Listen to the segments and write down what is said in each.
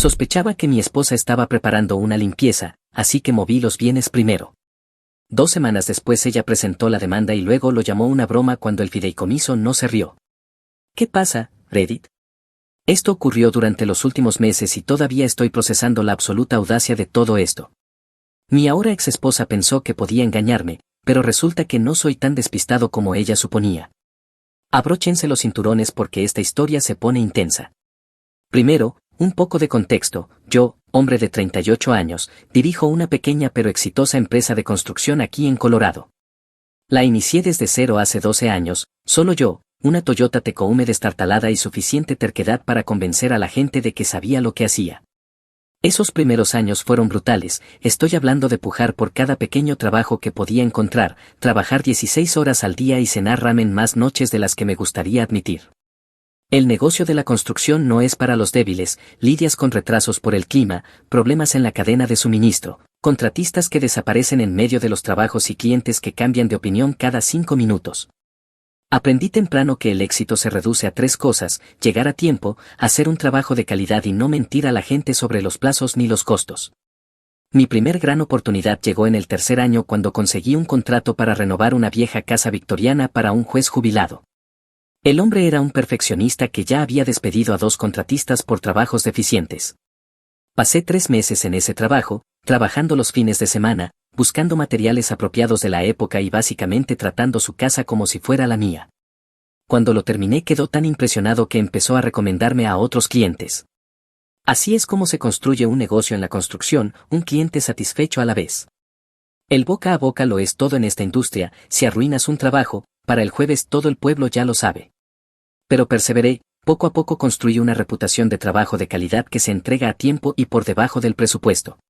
Sospechaba que mi esposa estaba preparando una limpieza, así que moví los bienes primero. 2 semanas después ella presentó la demanda y luego lo llamó una broma cuando el fideicomiso no se rió. ¿Qué pasa, Reddit? Esto ocurrió durante los últimos meses y todavía estoy procesando la absoluta audacia de todo esto. Mi ahora ex esposa pensó que podía engañarme, pero resulta que no soy tan despistado como ella suponía. Abróchense los cinturones porque esta historia se pone intensa. Primero, un poco de contexto. Yo, hombre de 38 años, dirijo una pequeña pero exitosa empresa de construcción aquí en Colorado. La inicié desde cero hace 12 años, solo yo, una Toyota Tacoma destartalada y suficiente terquedad para convencer a la gente de que sabía lo que hacía. Esos primeros años fueron brutales, estoy hablando de pujar por cada pequeño trabajo que podía encontrar, trabajar 16 horas al día y cenar ramen más noches de las que me gustaría admitir. El negocio de la construcción no es para los débiles, lidias con retrasos por el clima, problemas en la cadena de suministro, contratistas que desaparecen en medio de los trabajos y clientes que cambian de opinión cada 5 minutos. Aprendí temprano que el éxito se reduce a 3 cosas: llegar a tiempo, hacer un trabajo de calidad y no mentir a la gente sobre los plazos ni los costos. Mi primer gran oportunidad llegó en el 3er año cuando conseguí un contrato para renovar una vieja casa victoriana para un juez jubilado. El hombre era un perfeccionista que ya había despedido a 2 contratistas por trabajos deficientes. Pasé 3 meses en ese trabajo, trabajando los fines de semana, buscando materiales apropiados de la época y básicamente tratando su casa como si fuera la mía. Cuando lo terminé quedó tan impresionado que empezó a recomendarme a otros clientes. Así es como se construye un negocio en la construcción, un cliente satisfecho a la vez. El boca a boca lo es todo en esta industria. Si arruinas un trabajo, para el jueves todo el pueblo ya lo sabe. Pero perseveré, poco a poco construí una reputación de trabajo de calidad que se entrega a tiempo y por debajo del presupuesto.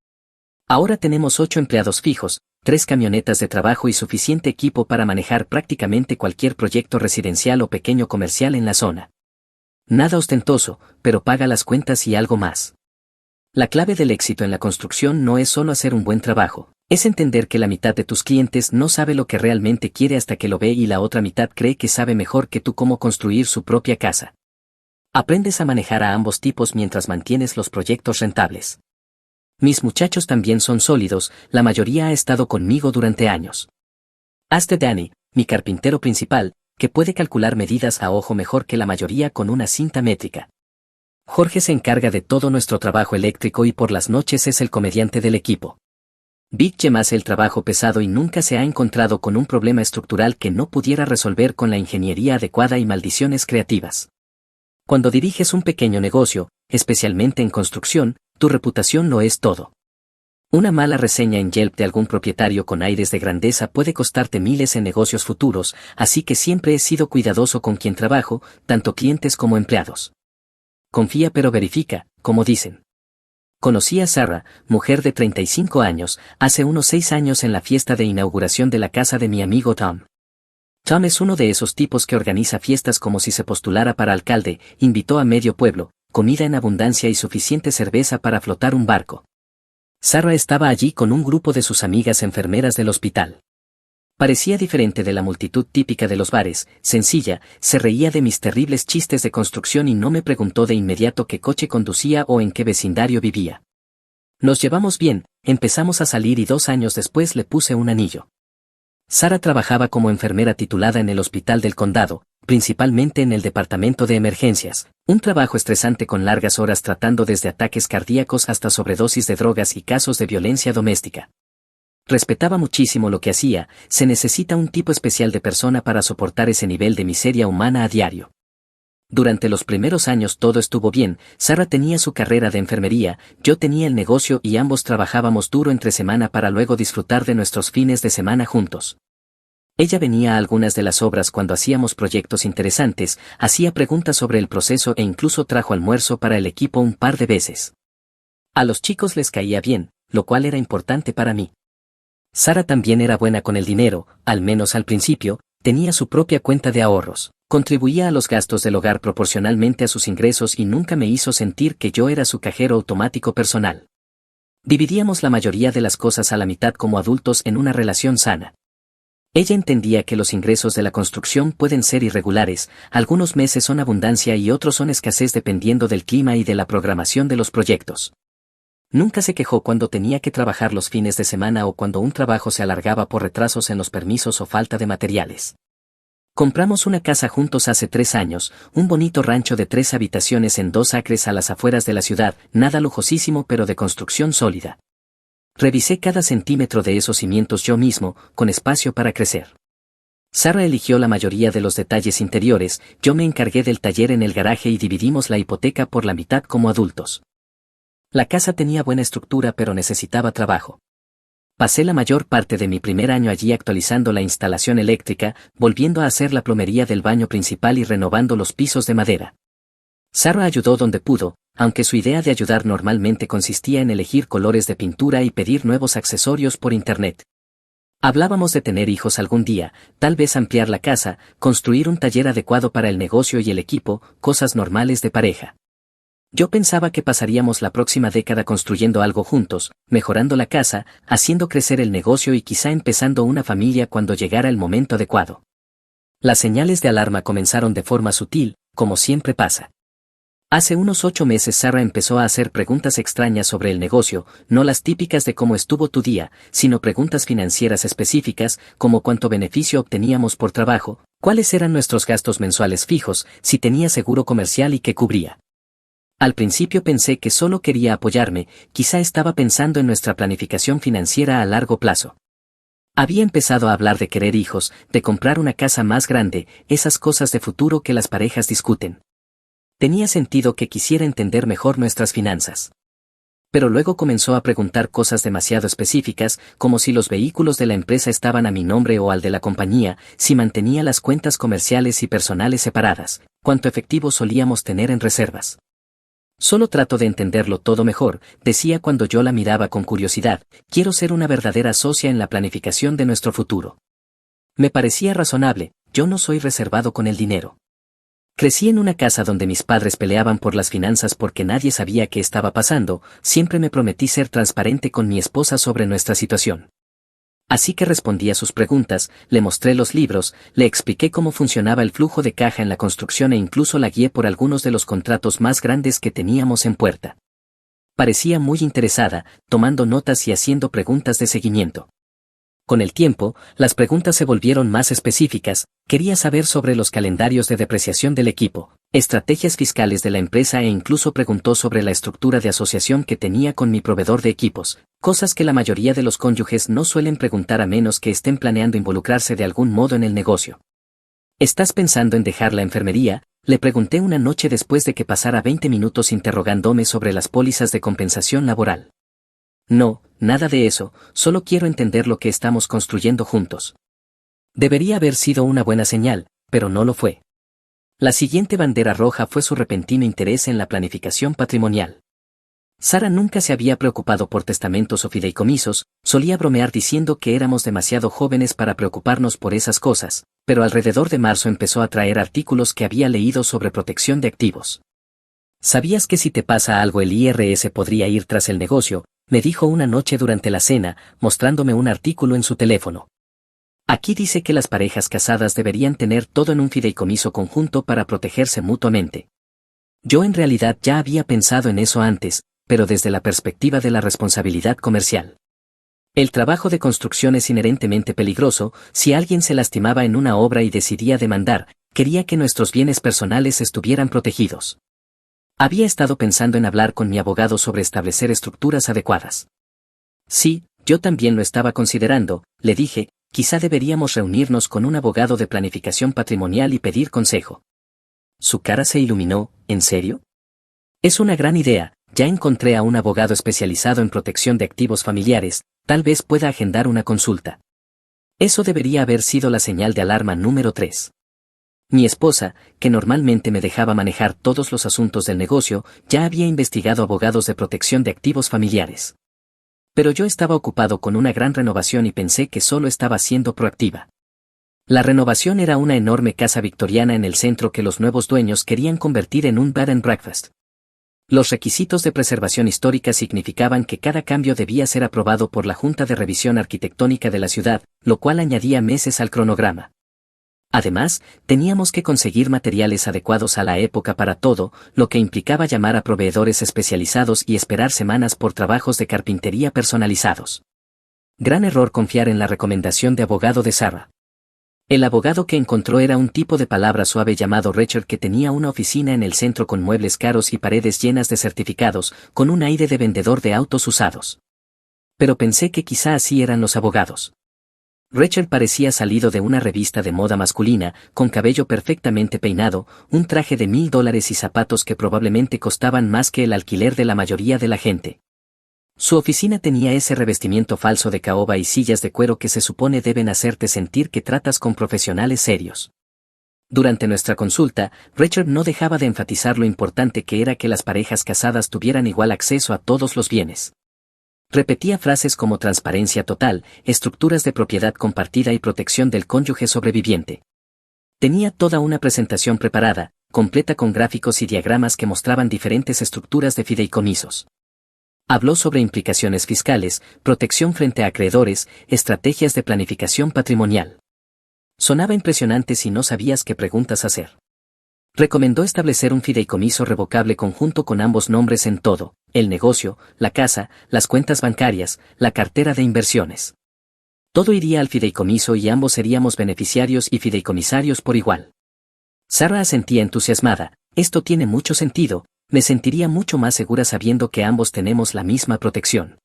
Ahora tenemos 8 empleados fijos, 3 camionetas de trabajo y suficiente equipo para manejar prácticamente cualquier proyecto residencial o pequeño comercial en la zona. Nada ostentoso, pero paga las cuentas y algo más. La clave del éxito en la construcción no es solo hacer un buen trabajo, es entender que la mitad de tus clientes no sabe lo que realmente quiere hasta que lo ve y la otra mitad cree que sabe mejor que tú cómo construir su propia casa. Aprendes a manejar a ambos tipos mientras mantienes los proyectos rentables. Mis muchachos también son sólidos, la mayoría ha estado conmigo durante años. Hasta Danny, mi carpintero principal, que puede calcular medidas a ojo mejor que la mayoría con una cinta métrica. Jorge se encarga de todo nuestro trabajo eléctrico y por las noches es el comediante del equipo. Big Jim hace el trabajo pesado y nunca se ha encontrado con un problema estructural que no pudiera resolver con la ingeniería adecuada y maldiciones creativas. Cuando diriges un pequeño negocio, especialmente en construcción, tu reputación lo es todo. Una mala reseña en Yelp de algún propietario con aires de grandeza puede costarte miles en negocios futuros, así que siempre he sido cuidadoso con quien trabajo, tanto clientes como empleados. Confía pero verifica, como dicen. Conocí a Sarah, mujer de 35 años, hace unos 6 años en la fiesta de inauguración de la casa de mi amigo Tom. Tom es uno de esos tipos que organiza fiestas como si se postulara para alcalde, invitó a medio pueblo, comida en abundancia y suficiente cerveza para flotar un barco. Sarah estaba allí con un grupo de sus amigas enfermeras del hospital. Parecía diferente de la multitud típica de los bares, sencilla, se reía de mis terribles chistes de construcción y no me preguntó de inmediato qué coche conducía o en qué vecindario vivía. Nos llevamos bien, empezamos a salir y 2 años después le puse un anillo. Sarah trabajaba como enfermera titulada en el hospital del condado, principalmente en el departamento de emergencias, un trabajo estresante con largas horas tratando desde ataques cardíacos hasta sobredosis de drogas y casos de violencia doméstica. Respetaba muchísimo lo que hacía, se necesita un tipo especial de persona para soportar ese nivel de miseria humana a diario. Durante los primeros años todo estuvo bien, Sarah tenía su carrera de enfermería, yo tenía el negocio y ambos trabajábamos duro entre semana para luego disfrutar de nuestros fines de semana juntos. Ella venía a algunas de las obras cuando hacíamos proyectos interesantes, hacía preguntas sobre el proceso e incluso trajo almuerzo para el equipo un par de veces. A los chicos les caía bien, lo cual era importante para mí. Sarah también era buena con el dinero, al menos al principio, tenía su propia cuenta de ahorros, contribuía a los gastos del hogar proporcionalmente a sus ingresos y nunca me hizo sentir que yo era su cajero automático personal. Dividíamos la mayoría de las cosas a la mitad como adultos en una relación sana. Ella entendía que los ingresos de la construcción pueden ser irregulares, algunos meses son abundancia y otros son escasez dependiendo del clima y de la programación de los proyectos. Nunca se quejó cuando tenía que trabajar los fines de semana o cuando un trabajo se alargaba por retrasos en los permisos o falta de materiales. Compramos una casa juntos hace 3 años, un bonito rancho de 3 habitaciones en 2 acres a las afueras de la ciudad, nada lujosísimo pero de construcción sólida. Revisé cada centímetro de esos cimientos yo mismo, con espacio para crecer. Sara eligió la mayoría de los detalles interiores, yo me encargué del taller en el garaje y dividimos la hipoteca por la mitad como adultos. La casa tenía buena estructura pero necesitaba trabajo. Pasé la mayor parte de mi primer año allí actualizando la instalación eléctrica, volviendo a hacer la plomería del baño principal y renovando los pisos de madera. Sara ayudó donde pudo, aunque su idea de ayudar normalmente consistía en elegir colores de pintura y pedir nuevos accesorios por internet. Hablábamos de tener hijos algún día, tal vez ampliar la casa, construir un taller adecuado para el negocio y el equipo, cosas normales de pareja. Yo pensaba que pasaríamos la próxima década construyendo algo juntos, mejorando la casa, haciendo crecer el negocio y quizá empezando una familia cuando llegara el momento adecuado. Las señales de alarma comenzaron de forma sutil, como siempre pasa. Hace unos 8 meses Sara empezó a hacer preguntas extrañas sobre el negocio, no las típicas de cómo estuvo tu día, sino preguntas financieras específicas, como cuánto beneficio obteníamos por trabajo, cuáles eran nuestros gastos mensuales fijos, si tenía seguro comercial y qué cubría. Al principio pensé que solo quería apoyarme, quizá estaba pensando en nuestra planificación financiera a largo plazo. Había empezado a hablar de querer hijos, de comprar una casa más grande, esas cosas de futuro que las parejas discuten. Tenía sentido que quisiera entender mejor nuestras finanzas. Pero luego comenzó a preguntar cosas demasiado específicas, como si los vehículos de la empresa estaban a mi nombre o al de la compañía, si mantenía las cuentas comerciales y personales separadas, cuánto efectivo solíamos tener en reservas. Solo trato de entenderlo todo mejor, decía cuando yo la miraba con curiosidad, quiero ser una verdadera socia en la planificación de nuestro futuro. Me parecía razonable, yo no soy reservado con el dinero. Crecí en una casa donde mis padres peleaban por las finanzas porque nadie sabía qué estaba pasando, siempre me prometí ser transparente con mi esposa sobre nuestra situación. Así que respondí a sus preguntas, le mostré los libros, le expliqué cómo funcionaba el flujo de caja en la construcción e incluso la guié por algunos de los contratos más grandes que teníamos en puerta. Parecía muy interesada, tomando notas y haciendo preguntas de seguimiento. Con el tiempo, las preguntas se volvieron más específicas, quería saber sobre los calendarios de depreciación del equipo, estrategias fiscales de la empresa e incluso preguntó sobre la estructura de asociación que tenía con mi proveedor de equipos, cosas que la mayoría de los cónyuges no suelen preguntar a menos que estén planeando involucrarse de algún modo en el negocio. ¿Estás pensando en dejar la enfermería?, le pregunté una noche después de que pasara 20 minutos interrogándome sobre las pólizas de compensación laboral. No, nada de eso, solo quiero entender lo que estamos construyendo juntos. Debería haber sido una buena señal, pero no lo fue. La siguiente bandera roja fue su repentino interés en la planificación patrimonial. Sara nunca se había preocupado por testamentos o fideicomisos, solía bromear diciendo que éramos demasiado jóvenes para preocuparnos por esas cosas, pero alrededor de marzo empezó a traer artículos que había leído sobre protección de activos. ¿Sabías que si te pasa algo el IRS podría ir tras el negocio?, me dijo una noche durante la cena, mostrándome un artículo en su teléfono. Aquí dice que las parejas casadas deberían tener todo en un fideicomiso conjunto para protegerse mutuamente. Yo en realidad ya había pensado en eso antes, pero desde la perspectiva de la responsabilidad comercial. El trabajo de construcción es inherentemente peligroso, si alguien se lastimaba en una obra y decidía demandar, quería que nuestros bienes personales estuvieran protegidos. Había estado pensando en hablar con mi abogado sobre establecer estructuras adecuadas. Sí, yo también lo estaba considerando, le dije, quizá deberíamos reunirnos con un abogado de planificación patrimonial y pedir consejo. Su cara se iluminó, ¿en serio? Es una gran idea, ya encontré a un abogado especializado en protección de activos familiares, tal vez pueda agendar una consulta. Eso debería haber sido la señal de alarma número 3. Mi esposa, que normalmente me dejaba manejar todos los asuntos del negocio, ya había investigado abogados de protección de activos familiares. Pero yo estaba ocupado con una gran renovación y pensé que solo estaba siendo proactiva. La renovación era una enorme casa victoriana en el centro que los nuevos dueños querían convertir en un bed and breakfast. Los requisitos de preservación histórica significaban que cada cambio debía ser aprobado por la Junta de Revisión Arquitectónica de la ciudad, lo cual añadía meses al cronograma. Además, teníamos que conseguir materiales adecuados a la época para todo, lo que implicaba llamar a proveedores especializados y esperar semanas por trabajos de carpintería personalizados. Gran error confiar en la recomendación de abogado de Sarah. El abogado que encontró era un tipo de palabra suave llamado Richard que tenía una oficina en el centro con muebles caros y paredes llenas de certificados, con un aire de vendedor de autos usados. Pero pensé que quizá así eran los abogados. Richard parecía salido de una revista de moda masculina, con cabello perfectamente peinado, un traje de $1000 y zapatos que probablemente costaban más que el alquiler de la mayoría de la gente. Su oficina tenía ese revestimiento falso de caoba y sillas de cuero que se supone deben hacerte sentir que tratas con profesionales serios. Durante nuestra consulta, Richard no dejaba de enfatizar lo importante que era que las parejas casadas tuvieran igual acceso a todos los bienes. Repetía frases como transparencia total, estructuras de propiedad compartida y protección del cónyuge sobreviviente. Tenía toda una presentación preparada, completa con gráficos y diagramas que mostraban diferentes estructuras de fideicomisos. Habló sobre implicaciones fiscales, protección frente a acreedores, estrategias de planificación patrimonial. Sonaba impresionante si no sabías qué preguntas hacer. Recomendó establecer un fideicomiso revocable conjunto con ambos nombres en todo, el negocio, la casa, las cuentas bancarias, la cartera de inversiones. Todo iría al fideicomiso y ambos seríamos beneficiarios y fideicomisarios por igual. Sarah asentía entusiasmada, esto tiene mucho sentido, me sentiría mucho más segura sabiendo que ambos tenemos la misma protección.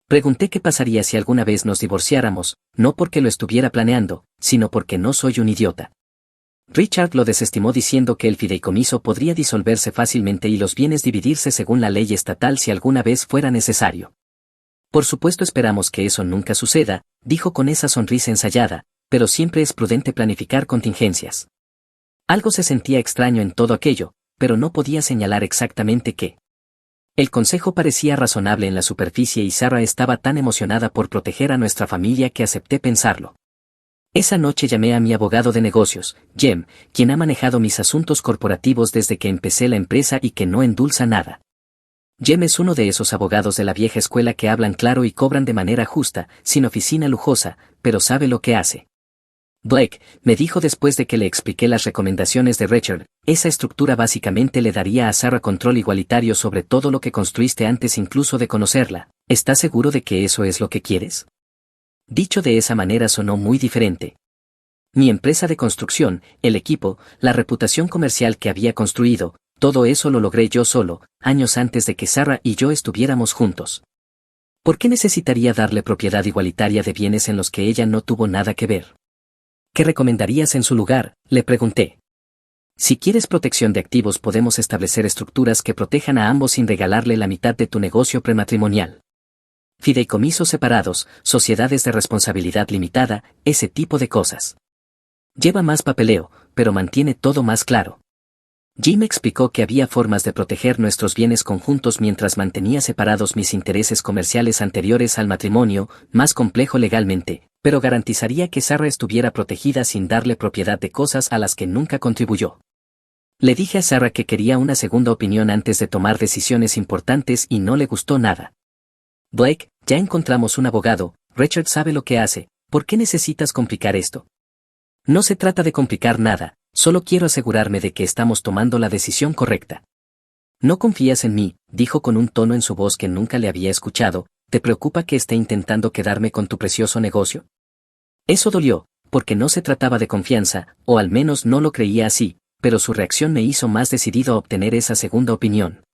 Pregunté qué pasaría si alguna vez nos divorciáramos, no porque lo estuviera planeando, sino porque no soy un idiota. Richard lo desestimó diciendo que el fideicomiso podría disolverse fácilmente y los bienes dividirse según la ley estatal si alguna vez fuera necesario. Por supuesto esperamos que eso nunca suceda, dijo con esa sonrisa ensayada, pero siempre es prudente planificar contingencias. Algo se sentía extraño en todo aquello, pero no podía señalar exactamente qué. El consejo parecía razonable en la superficie y Sarah estaba tan emocionada por proteger a nuestra familia que acepté pensarlo. Esa noche llamé a mi abogado de negocios, Jem, quien ha manejado mis asuntos corporativos desde que empecé la empresa y que no endulza nada. Jem es uno de esos abogados de la vieja escuela que hablan claro y cobran de manera justa, sin oficina lujosa, pero sabe lo que hace. Blake, me dijo después de que le expliqué las recomendaciones de Richard, esa estructura básicamente le daría a Sarah control igualitario sobre todo lo que construiste antes incluso de conocerla. ¿Estás seguro de que eso es lo que quieres? Dicho de esa manera sonó muy diferente. Mi empresa de construcción, el equipo, la reputación comercial que había construido, todo eso lo logré yo solo, años antes de que Sarah y yo estuviéramos juntos. ¿Por qué necesitaría darle propiedad igualitaria de bienes en los que ella no tuvo nada que ver? ¿Qué recomendarías en su lugar?, le pregunté. Si quieres protección de activos podemos establecer estructuras que protejan a ambos sin regalarle la mitad de tu negocio prematrimonial. Fideicomisos separados, sociedades de responsabilidad limitada, ese tipo de cosas. Lleva más papeleo, pero mantiene todo más claro. Jim explicó que había formas de proteger nuestros bienes conjuntos mientras mantenía separados mis intereses comerciales anteriores al matrimonio, más complejo legalmente, pero garantizaría que Sarah estuviera protegida sin darle propiedad de cosas a las que nunca contribuyó. Le dije a Sarah que quería una segunda opinión antes de tomar decisiones importantes y no le gustó nada. Blake, ya encontramos un abogado, Richard sabe lo que hace, ¿por qué necesitas complicar esto? No se trata de complicar nada, solo quiero asegurarme de que estamos tomando la decisión correcta. ¿No confías en mí?, dijo con un tono en su voz que nunca le había escuchado, ¿te preocupa que esté intentando quedarme con tu precioso negocio? Eso dolió, porque no se trataba de confianza, o al menos no lo creía así, pero su reacción me hizo más decidido a obtener esa segunda opinión.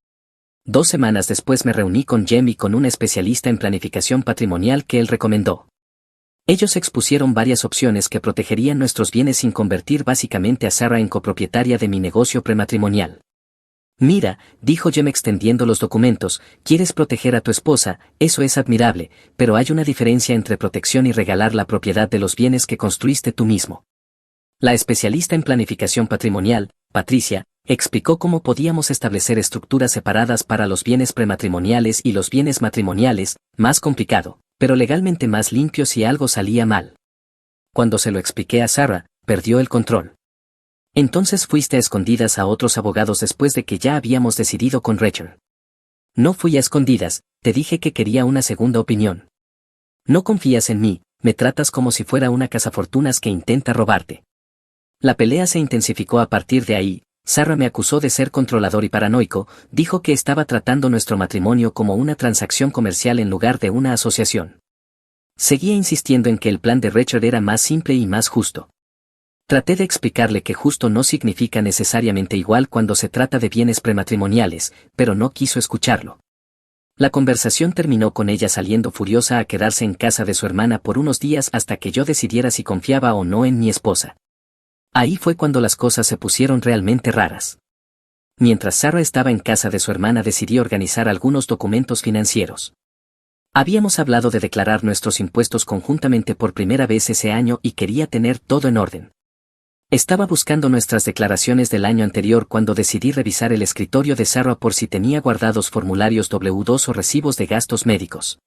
2 semanas después me reuní con Jem y con un especialista en planificación patrimonial que él recomendó. Ellos expusieron varias opciones que protegerían nuestros bienes sin convertir básicamente a Sarah en copropietaria de mi negocio prematrimonial. Mira, dijo Jem extendiendo los documentos, quieres proteger a tu esposa, eso es admirable, pero hay una diferencia entre protección y regalar la propiedad de los bienes que construiste tú mismo. La especialista en planificación patrimonial, Patricia, explicó cómo podíamos establecer estructuras separadas para los bienes prematrimoniales y los bienes matrimoniales, más complicado, pero legalmente más limpio si algo salía mal. Cuando se lo expliqué a Sarah, perdió el control. Entonces fuiste a escondidas a otros abogados después de que ya habíamos decidido con Rachel. No fui a escondidas, te dije que quería una segunda opinión. No confías en mí, me tratas como si fuera una cazafortunas que intenta robarte. La pelea se intensificó a partir de ahí. Sarah me acusó de ser controlador y paranoico, dijo que estaba tratando nuestro matrimonio como una transacción comercial en lugar de una asociación. Seguía insistiendo en que el plan de Rachel era más simple y más justo. Traté de explicarle que justo no significa necesariamente igual cuando se trata de bienes prematrimoniales, pero no quiso escucharlo. La conversación terminó con ella saliendo furiosa a quedarse en casa de su hermana por unos días hasta que yo decidiera si confiaba o no en mi esposa. Ahí fue cuando las cosas se pusieron realmente raras. Mientras Sarah estaba en casa de su hermana decidí organizar algunos documentos financieros. Habíamos hablado de declarar nuestros impuestos conjuntamente por primera vez ese año y quería tener todo en orden. Estaba buscando nuestras declaraciones del año anterior cuando decidí revisar el escritorio de Sarah por si tenía guardados formularios W2 o recibos de gastos médicos.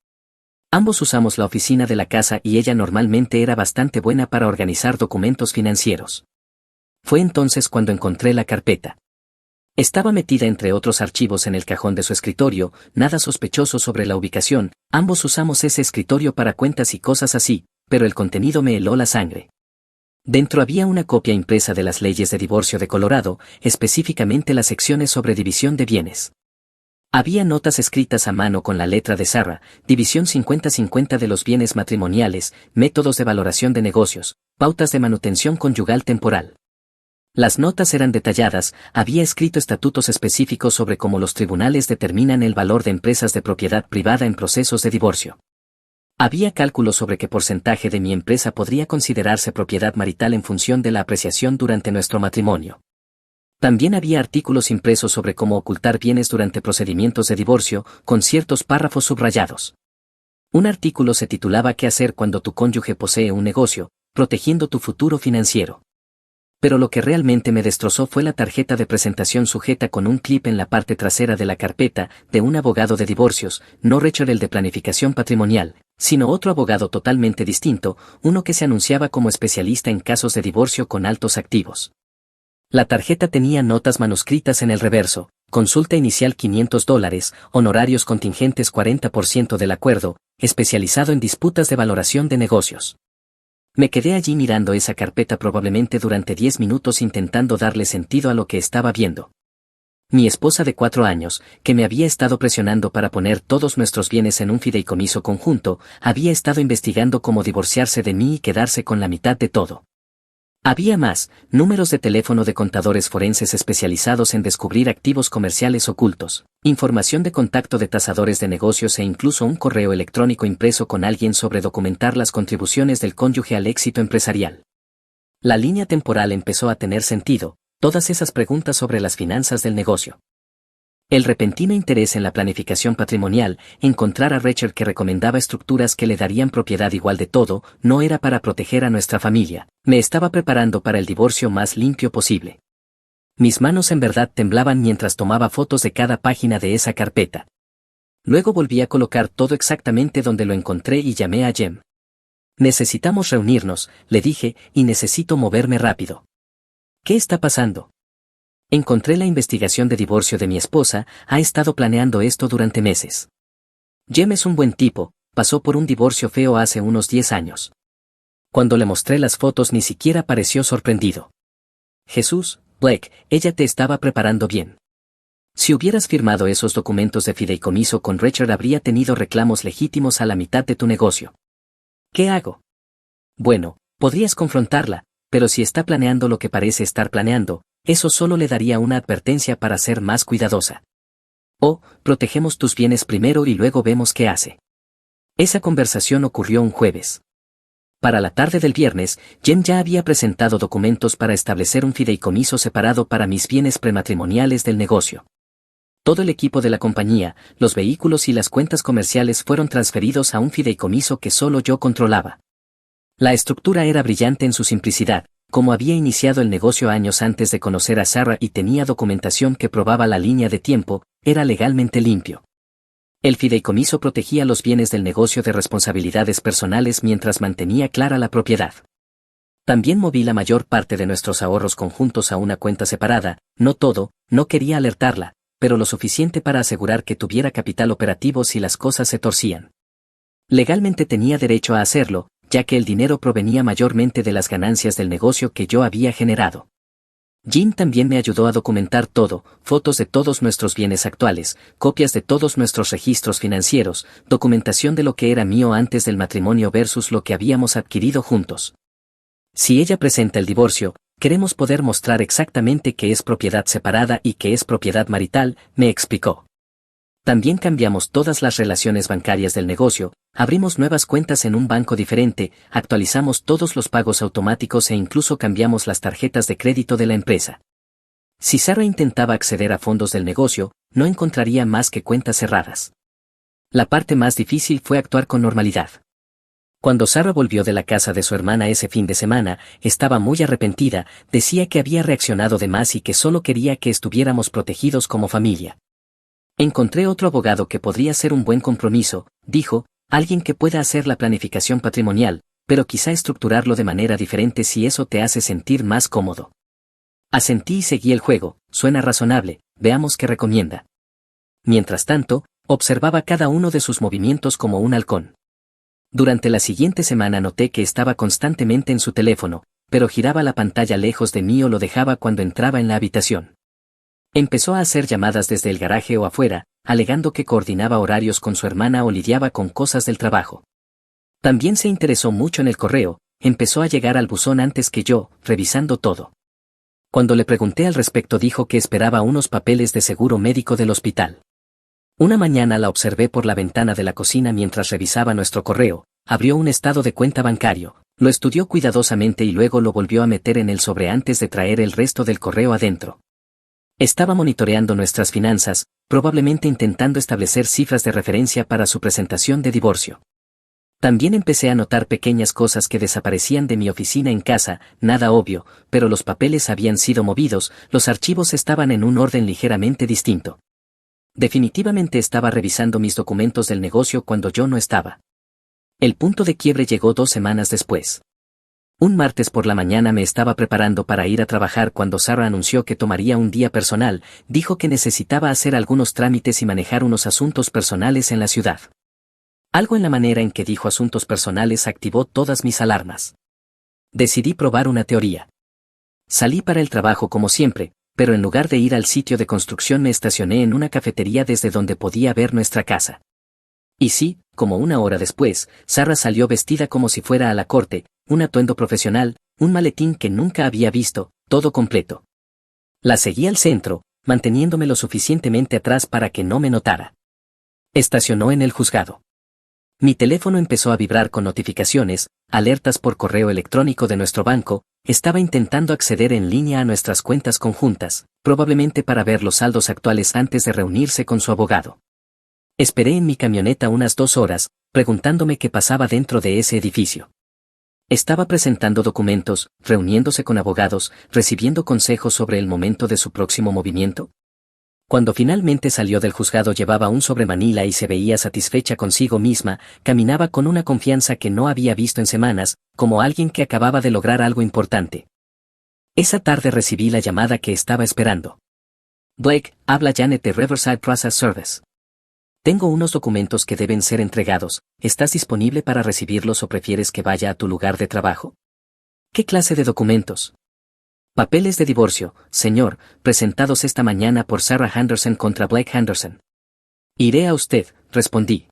Ambos usamos la oficina de la casa y ella normalmente era bastante buena para organizar documentos financieros. Fue entonces cuando encontré la carpeta. Estaba metida entre otros archivos en el cajón de su escritorio, nada sospechoso sobre la ubicación, ambos usamos ese escritorio para cuentas y cosas así, pero el contenido me heló la sangre. Dentro había una copia impresa de las leyes de divorcio de Colorado, específicamente las secciones sobre división de bienes. Había notas escritas a mano con la letra de Sarah, división 50-50 de los bienes matrimoniales, métodos de valoración de negocios, pautas de manutención conyugal temporal. Las notas eran detalladas, había escrito estatutos específicos sobre cómo los tribunales determinan el valor de empresas de propiedad privada en procesos de divorcio. Había cálculos sobre qué porcentaje de mi empresa podría considerarse propiedad marital en función de la apreciación durante nuestro matrimonio. También había artículos impresos sobre cómo ocultar bienes durante procedimientos de divorcio, con ciertos párrafos subrayados. Un artículo se titulaba ¿Qué hacer cuando tu cónyuge posee un negocio, protegiendo tu futuro financiero? Pero lo que realmente me destrozó fue la tarjeta de presentación sujeta con un clip en la parte trasera de la carpeta, de un abogado de divorcios, no Rachel el de planificación patrimonial, sino otro abogado totalmente distinto, uno que se anunciaba como especialista en casos de divorcio con altos activos. La tarjeta tenía notas manuscritas en el reverso, consulta inicial $500, honorarios contingentes 40% del acuerdo, especializado en disputas de valoración de negocios. Me quedé allí mirando esa carpeta probablemente durante 10 minutos intentando darle sentido a lo que estaba viendo. Mi esposa de 4 años, que me había estado presionando para poner todos nuestros bienes en un fideicomiso conjunto, había estado investigando cómo divorciarse de mí y quedarse con la mitad de todo. Había más, números de teléfono de contadores forenses especializados en descubrir activos comerciales ocultos, información de contacto de tasadores de negocios e incluso un correo electrónico impreso con alguien sobre documentar las contribuciones del cónyuge al éxito empresarial. La línea temporal empezó a tener sentido, todas esas preguntas sobre las finanzas del negocio. El repentino interés en la planificación patrimonial, encontrar a Rachel que recomendaba estructuras que le darían propiedad igual de todo, no era para proteger a nuestra familia, me estaba preparando para el divorcio más limpio posible. Mis manos en verdad temblaban mientras tomaba fotos de cada página de esa carpeta. Luego volví a colocar todo exactamente donde lo encontré y llamé a Jem. Necesitamos reunirnos, le dije, y necesito moverme rápido. ¿Qué está pasando? Encontré la investigación de divorcio de mi esposa, ha estado planeando esto durante meses. Jem es un buen tipo, pasó por un divorcio feo hace unos 10 años. Cuando le mostré las fotos ni siquiera pareció sorprendido. Jesús, Blake, ella te estaba preparando bien. Si hubieras firmado esos documentos de fideicomiso con Rachel habría tenido reclamos legítimos a la mitad de tu negocio. ¿Qué hago? Bueno, podrías confrontarla, pero si está planeando lo que parece estar planeando, eso solo le daría una advertencia para ser más cuidadosa. O, protegemos tus bienes primero y luego vemos qué hace. Esa conversación ocurrió un jueves. Para la tarde del viernes, Jem ya había presentado documentos para establecer un fideicomiso separado para mis bienes prematrimoniales del negocio. Todo el equipo de la compañía, los vehículos y las cuentas comerciales fueron transferidos a un fideicomiso que solo yo controlaba. La estructura era brillante en su simplicidad. Como había iniciado el negocio años antes de conocer a Sarah y tenía documentación que probaba la línea de tiempo, era legalmente limpio. El fideicomiso protegía los bienes del negocio de responsabilidades personales mientras mantenía clara la propiedad. También moví la mayor parte de nuestros ahorros conjuntos a una cuenta separada, no todo, no quería alertarla, pero lo suficiente para asegurar que tuviera capital operativo si las cosas se torcían. Legalmente tenía derecho a hacerlo, ya que el dinero provenía mayormente de las ganancias del negocio que yo había generado. Jim también me ayudó a documentar todo, fotos de todos nuestros bienes actuales, copias de todos nuestros registros financieros, documentación de lo que era mío antes del matrimonio versus lo que habíamos adquirido juntos. Si ella presenta el divorcio, queremos poder mostrar exactamente qué es propiedad separada y qué es propiedad marital, me explicó. También cambiamos todas las relaciones bancarias del negocio, abrimos nuevas cuentas en un banco diferente, actualizamos todos los pagos automáticos e incluso cambiamos las tarjetas de crédito de la empresa. Si Sarah intentaba acceder a fondos del negocio, no encontraría más que cuentas cerradas. La parte más difícil fue actuar con normalidad. Cuando Sarah volvió de la casa de su hermana ese fin de semana, estaba muy arrepentida, decía que había reaccionado de más y que solo quería que estuviéramos protegidos como familia. Encontré otro abogado que podría ser un buen compromiso, dijo, alguien que pueda hacer la planificación patrimonial, pero quizá estructurarlo de manera diferente si eso te hace sentir más cómodo. Asentí y seguí el juego, suena razonable, veamos qué recomienda. Mientras tanto, observaba cada uno de sus movimientos como un halcón. Durante la siguiente semana noté que estaba constantemente en su teléfono, pero giraba la pantalla lejos de mí o lo dejaba cuando entraba en la habitación. Empezó a hacer llamadas desde el garaje o afuera, alegando que coordinaba horarios con su hermana o lidiaba con cosas del trabajo. También se interesó mucho en el correo, empezó a llegar al buzón antes que yo, revisando todo. Cuando le pregunté al respecto dijo que esperaba unos papeles de seguro médico del hospital. Una mañana la observé por la ventana de la cocina mientras revisaba nuestro correo, abrió un estado de cuenta bancario, lo estudió cuidadosamente y luego lo volvió a meter en el sobre antes de traer el resto del correo adentro. Estaba monitoreando nuestras finanzas, probablemente intentando establecer cifras de referencia para su presentación de divorcio. También empecé a notar pequeñas cosas que desaparecían de mi oficina en casa, nada obvio, pero los papeles habían sido movidos, los archivos estaban en un orden ligeramente distinto. Definitivamente estaba revisando mis documentos del negocio cuando yo no estaba. El punto de quiebre llegó 2 semanas después. Un martes por la mañana me estaba preparando para ir a trabajar cuando Sarah anunció que tomaría un día personal, dijo que necesitaba hacer algunos trámites y manejar unos asuntos personales en la ciudad. Algo en la manera en que dijo asuntos personales activó todas mis alarmas. Decidí probar una teoría. Salí para el trabajo como siempre, pero en lugar de ir al sitio de construcción me estacioné en una cafetería desde donde podía ver nuestra casa. Y sí, como 1 hora después, Sarah salió vestida como si fuera a la corte, un atuendo profesional, un maletín que nunca había visto, todo completo. La seguí al centro, manteniéndome lo suficientemente atrás para que no me notara. Estacionó en el juzgado. Mi teléfono empezó a vibrar con notificaciones, alertas por correo electrónico de nuestro banco, estaba intentando acceder en línea a nuestras cuentas conjuntas, probablemente para ver los saldos actuales antes de reunirse con su abogado. Esperé en mi camioneta unas 2 horas, preguntándome qué pasaba dentro de ese edificio. Estaba presentando documentos, reuniéndose con abogados, recibiendo consejos sobre el momento de su próximo movimiento. Cuando finalmente salió del juzgado llevaba un sobre Manila y se veía satisfecha consigo misma, caminaba con una confianza que no había visto en semanas, como alguien que acababa de lograr algo importante. Esa tarde recibí la llamada que estaba esperando. Blake, habla Janet de Riverside Process Service. Tengo unos documentos que deben ser entregados, ¿estás disponible para recibirlos o prefieres que vaya a tu lugar de trabajo? ¿Qué clase de documentos? Papeles de divorcio, señor, presentados esta mañana por Sarah Henderson contra Blake Henderson. Iré a usted, respondí.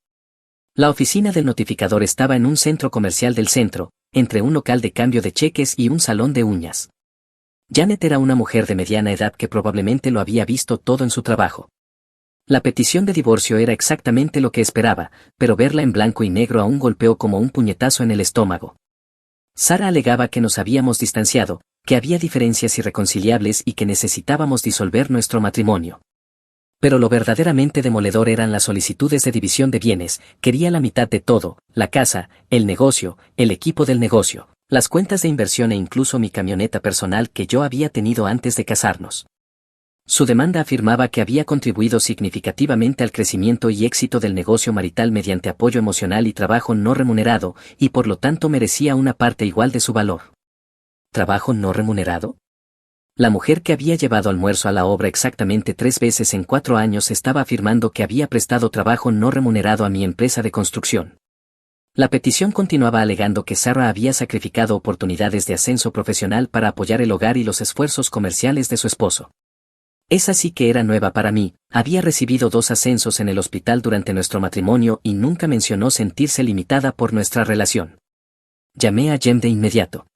La oficina del notificador estaba en un centro comercial del centro, entre un local de cambio de cheques y un salón de uñas. Janet era una mujer de mediana edad que probablemente lo había visto todo en su trabajo. La petición de divorcio era exactamente lo que esperaba, pero verla en blanco y negro aún golpeó como un puñetazo en el estómago. Sarah alegaba que nos habíamos distanciado, que había diferencias irreconciliables y que necesitábamos disolver nuestro matrimonio. Pero lo verdaderamente demoledor eran las solicitudes de división de bienes, quería la mitad de todo, la casa, el negocio, el equipo del negocio, las cuentas de inversión e incluso mi camioneta personal que yo había tenido antes de casarnos. Su demanda afirmaba que había contribuido significativamente al crecimiento y éxito del negocio marital mediante apoyo emocional y trabajo no remunerado, y por lo tanto merecía una parte igual de su valor. ¿Trabajo no remunerado? La mujer que había llevado almuerzo a la obra exactamente 3 veces en 4 años estaba afirmando que había prestado trabajo no remunerado a mi empresa de construcción. La petición continuaba alegando que Sarah había sacrificado oportunidades de ascenso profesional para apoyar el hogar y los esfuerzos comerciales de su esposo. Esa sí que era nueva para mí, había recibido 2 ascensos en el hospital durante nuestro matrimonio y nunca mencionó sentirse limitada por nuestra relación. Llamé a Jem de inmediato.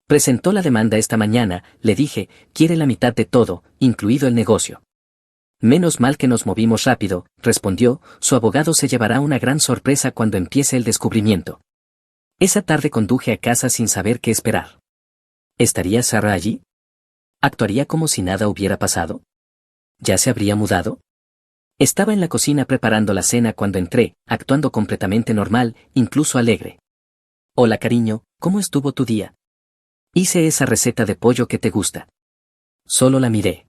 Presentó la demanda esta mañana, le dije, quiere la mitad de todo, incluido el negocio. Menos mal que nos movimos rápido, respondió, su abogado se llevará una gran sorpresa cuando empiece el descubrimiento. Esa tarde conduje a casa sin saber qué esperar. ¿Estaría Sarah allí? ¿Actuaría como si nada hubiera pasado? ¿Ya se habría mudado? Estaba en la cocina preparando la cena cuando entré, actuando completamente normal, incluso alegre. Hola cariño, ¿cómo estuvo tu día? Hice esa receta de pollo que te gusta. Solo la miré.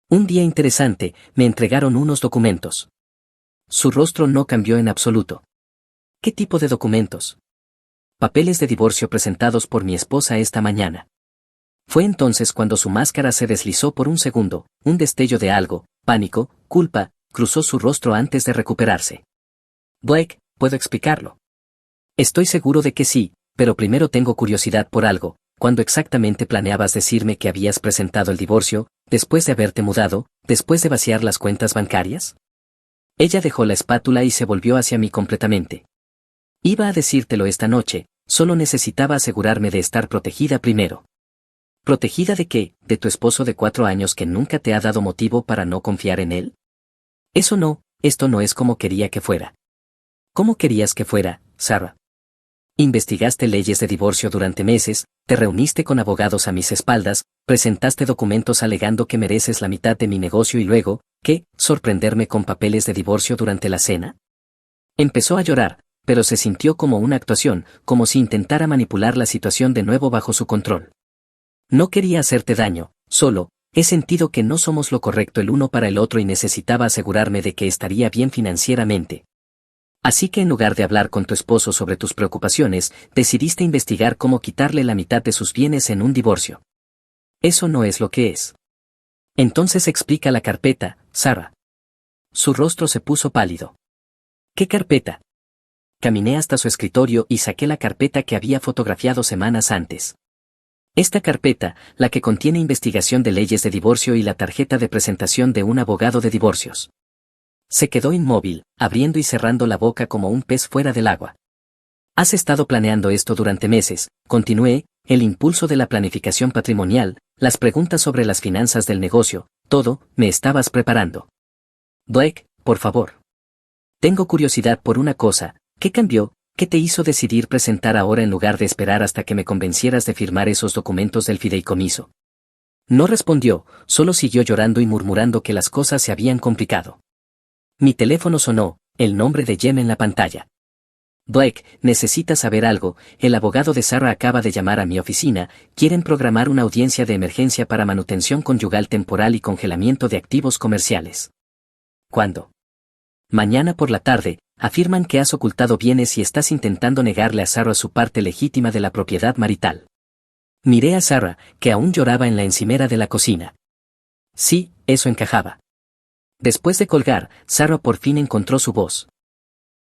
Un día interesante, me entregaron unos documentos. Su rostro no cambió en absoluto. ¿Qué tipo de documentos? Papeles de divorcio presentados por mi esposa esta mañana. Fue entonces cuando su máscara se deslizó por un segundo, un destello de algo, pánico, culpa, cruzó su rostro antes de recuperarse. Blake, ¿puedo explicarlo? Estoy seguro de que sí, pero primero tengo curiosidad por algo. ¿Cuándo exactamente planeabas decirme que habías presentado el divorcio, después de haberte mudado, después de vaciar las cuentas bancarias? Ella dejó la espátula y se volvió hacia mí completamente. Iba a decírtelo esta noche, solo necesitaba asegurarme de estar protegida primero. ¿Protegida de qué? ¿De tu esposo de 4 años que nunca te ha dado motivo para no confiar en él? Eso no, esto no es como quería que fuera. ¿Cómo querías que fuera, Sarah? Investigaste leyes de divorcio durante meses, te reuniste con abogados a mis espaldas, presentaste documentos alegando que mereces la mitad de mi negocio y luego, ¿qué? ¿Sorprenderme con papeles de divorcio durante la cena? Empezó a llorar, pero se sintió como una actuación, como si intentara manipular la situación de nuevo bajo su control. No quería hacerte daño, solo, he sentido que no somos lo correcto el uno para el otro y necesitaba asegurarme de que estaría bien financieramente. Así que en lugar de hablar con tu esposo sobre tus preocupaciones, decidiste investigar cómo quitarle la mitad de sus bienes en un divorcio. Eso no es lo que es. Entonces explica la carpeta, Sarah. Su rostro se puso pálido. ¿Qué carpeta? Caminé hasta su escritorio y saqué la carpeta que había fotografiado semanas antes. Esta carpeta, la que contiene investigación de leyes de divorcio y la tarjeta de presentación de un abogado de divorcios. Se quedó inmóvil, abriendo y cerrando la boca como un pez fuera del agua. Has estado planeando esto durante meses, continué, el impulso de la planificación patrimonial, las preguntas sobre las finanzas del negocio, todo, me estabas preparando. Blake, por favor. Tengo curiosidad por una cosa, ¿qué cambió? ¿Qué te hizo decidir presentar ahora en lugar de esperar hasta que me convencieras de firmar esos documentos del fideicomiso? No respondió, solo siguió llorando y murmurando que las cosas se habían complicado. Mi teléfono sonó, el nombre de Jem en la pantalla. Blake, necesitas saber algo, el abogado de Sarah acaba de llamar a mi oficina, quieren programar una audiencia de emergencia para manutención conyugal temporal y congelamiento de activos comerciales. ¿Cuándo? Mañana por la tarde, afirman que has ocultado bienes y estás intentando negarle a Sarah su parte legítima de la propiedad marital. Miré a Sarah, que aún lloraba en la encimera de la cocina. Sí, eso encajaba. Después de colgar, Sarah por fin encontró su voz.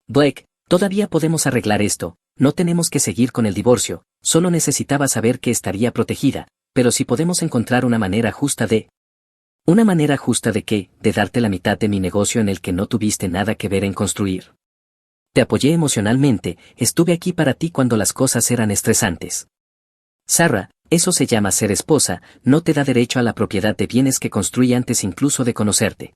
Blake, todavía podemos arreglar esto, no tenemos que seguir con el divorcio, solo necesitaba saber que estaría protegida, pero si podemos encontrar una manera justa de... ¿Una manera justa de qué? De darte la mitad de mi negocio en el que no tuviste nada que ver en construir. Te apoyé emocionalmente, estuve aquí para ti cuando las cosas eran estresantes. Sarah, eso se llama ser esposa, no te da derecho a la propiedad de bienes que construí antes incluso de conocerte.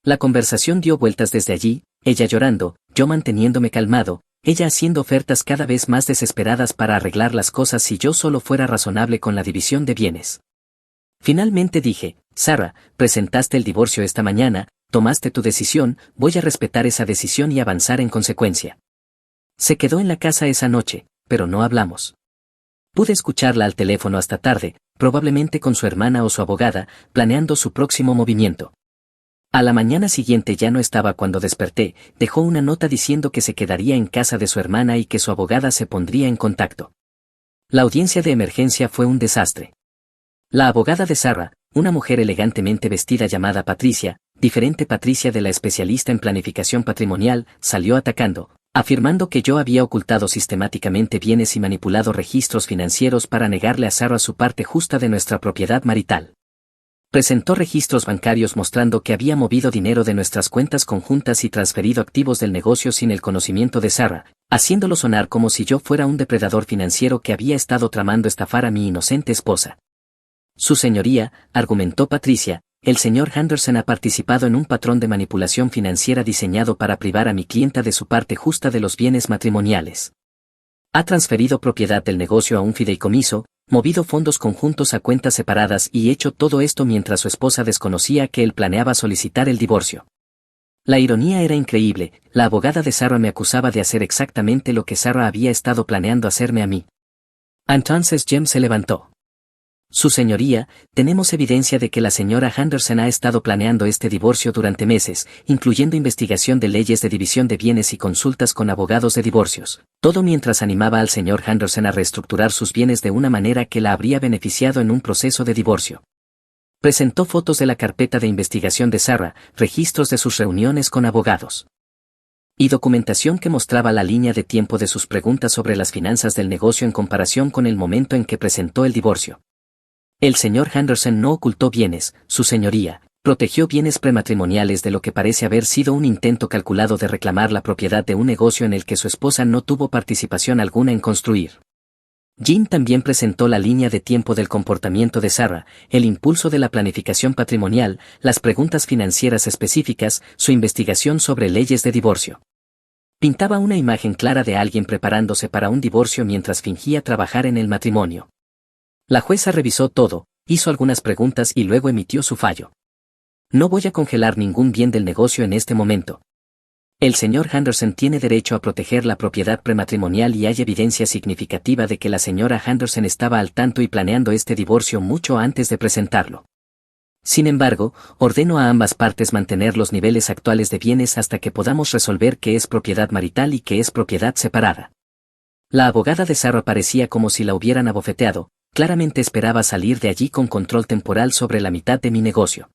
La conversación dio vueltas desde allí, ella llorando, yo manteniéndome calmado, ella haciendo ofertas cada vez más desesperadas para arreglar las cosas si yo solo fuera razonable con la división de bienes. Finalmente dije, Sarah, presentaste el divorcio esta mañana, tomaste tu decisión, voy a respetar esa decisión y avanzar en consecuencia. Se quedó en la casa esa noche, pero no hablamos. Pude escucharla al teléfono hasta tarde, probablemente con su hermana o su abogada, planeando su próximo movimiento. A la mañana siguiente ya no estaba cuando desperté, dejó una nota diciendo que se quedaría en casa de su hermana y que su abogada se pondría en contacto. La audiencia de emergencia fue un desastre. La abogada de Sarah, una mujer elegantemente vestida llamada Patricia, diferente Patricia de la especialista en planificación patrimonial, salió atacando, afirmando que yo había ocultado sistemáticamente bienes y manipulado registros financieros para negarle a Sarah su parte justa de nuestra propiedad marital. Presentó registros bancarios mostrando que había movido dinero de nuestras cuentas conjuntas y transferido activos del negocio sin el conocimiento de Sarah, haciéndolo sonar como si yo fuera un depredador financiero que había estado tramando estafar a mi inocente esposa. Su señoría, argumentó Patricia, el señor Henderson ha participado en un patrón de manipulación financiera diseñado para privar a mi clienta de su parte justa de los bienes matrimoniales. Ha transferido propiedad del negocio a un fideicomiso, movido fondos conjuntos a cuentas separadas y hecho todo esto mientras su esposa desconocía que él planeaba solicitar el divorcio. La ironía era increíble, la abogada de Sarah me acusaba de hacer exactamente lo que Sarah había estado planeando hacerme a mí. Entonces Jem se levantó. Su señoría, tenemos evidencia de que la señora Henderson ha estado planeando este divorcio durante meses, incluyendo investigación de leyes de división de bienes y consultas con abogados de divorcios, todo mientras animaba al señor Henderson a reestructurar sus bienes de una manera que la habría beneficiado en un proceso de divorcio. Presentó fotos de la carpeta de investigación de Sarah, registros de sus reuniones con abogados y documentación que mostraba la línea de tiempo de sus preguntas sobre las finanzas del negocio en comparación con el momento en que presentó el divorcio. El señor Henderson no ocultó bienes, su señoría, protegió bienes prematrimoniales de lo que parece haber sido un intento calculado de reclamar la propiedad de un negocio en el que su esposa no tuvo participación alguna en construir. Jim también presentó la línea de tiempo del comportamiento de Sarah, el impulso de la planificación patrimonial, las preguntas financieras específicas, su investigación sobre leyes de divorcio. Pintaba una imagen clara de alguien preparándose para un divorcio mientras fingía trabajar en el matrimonio. La jueza revisó todo, hizo algunas preguntas y luego emitió su fallo. No voy a congelar ningún bien del negocio en este momento. El señor Henderson tiene derecho a proteger la propiedad prematrimonial y hay evidencia significativa de que la señora Henderson estaba al tanto y planeando este divorcio mucho antes de presentarlo. Sin embargo, ordeno a ambas partes mantener los niveles actuales de bienes hasta que podamos resolver qué es propiedad marital y qué es propiedad separada. La abogada de Sarah parecía como si la hubieran abofeteado. Claramente esperaba salir de allí con control temporal sobre la mitad de mi negocio.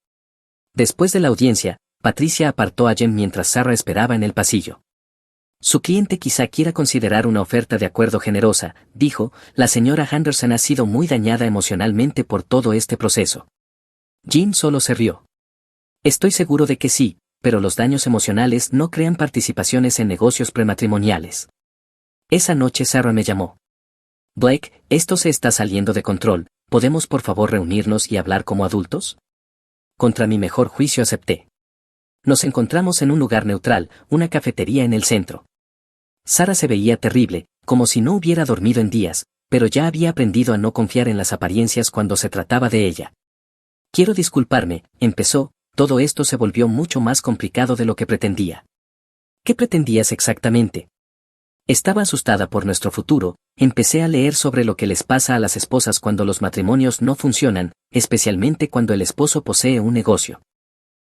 Después de la audiencia, Patricia apartó a Jem mientras Sarah esperaba en el pasillo. Su cliente quizá quiera considerar una oferta de acuerdo generosa, dijo, la señora Henderson ha sido muy dañada emocionalmente por todo este proceso. Jim solo se rió. Estoy seguro de que sí, pero los daños emocionales no crean participaciones en negocios prematrimoniales. Esa noche Sarah me llamó. Blake, esto se está saliendo de control, ¿podemos por favor reunirnos y hablar como adultos? Contra mi mejor juicio acepté. Nos encontramos en un lugar neutral, una cafetería en el centro. Sarah se veía terrible, como si no hubiera dormido en días, pero ya había aprendido a no confiar en las apariencias cuando se trataba de ella. Quiero disculparme, empezó, todo esto se volvió mucho más complicado de lo que pretendía. ¿Qué pretendías exactamente? Estaba asustada por nuestro futuro, empecé a leer sobre lo que les pasa a las esposas cuando los matrimonios no funcionan, especialmente cuando el esposo posee un negocio.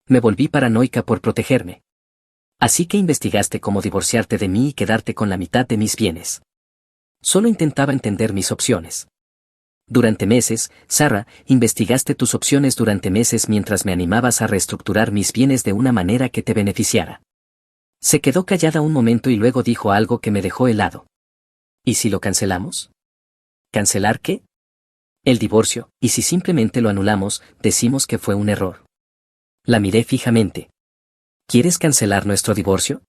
Me volví paranoica por protegerme. Así que investigaste cómo divorciarte de mí y quedarte con la mitad de mis bienes. Solo intentaba entender mis opciones. Durante meses, Sarah, investigaste tus opciones durante meses mientras me animabas a reestructurar mis bienes de una manera que te beneficiara. Se quedó callada un momento y luego dijo algo que me dejó helado. ¿Y si lo cancelamos? ¿Cancelar qué? El divorcio, y si simplemente lo anulamos, decimos que fue un error. La miré fijamente. ¿Quieres cancelar nuestro divorcio?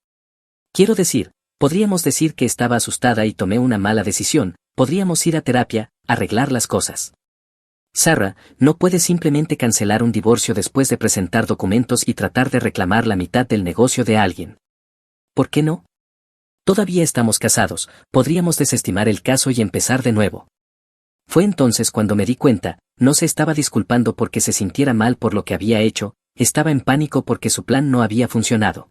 Quiero decir, podríamos decir que estaba asustada y tomé una mala decisión, podríamos ir a terapia, arreglar las cosas. Sarah, no puedes simplemente cancelar un divorcio después de presentar documentos y tratar de reclamar la mitad del negocio de alguien. ¿Por qué no? Todavía estamos casados, podríamos desestimar el caso y empezar de nuevo. Fue entonces cuando me di cuenta, no se estaba disculpando porque se sintiera mal por lo que había hecho, estaba en pánico porque su plan no había funcionado.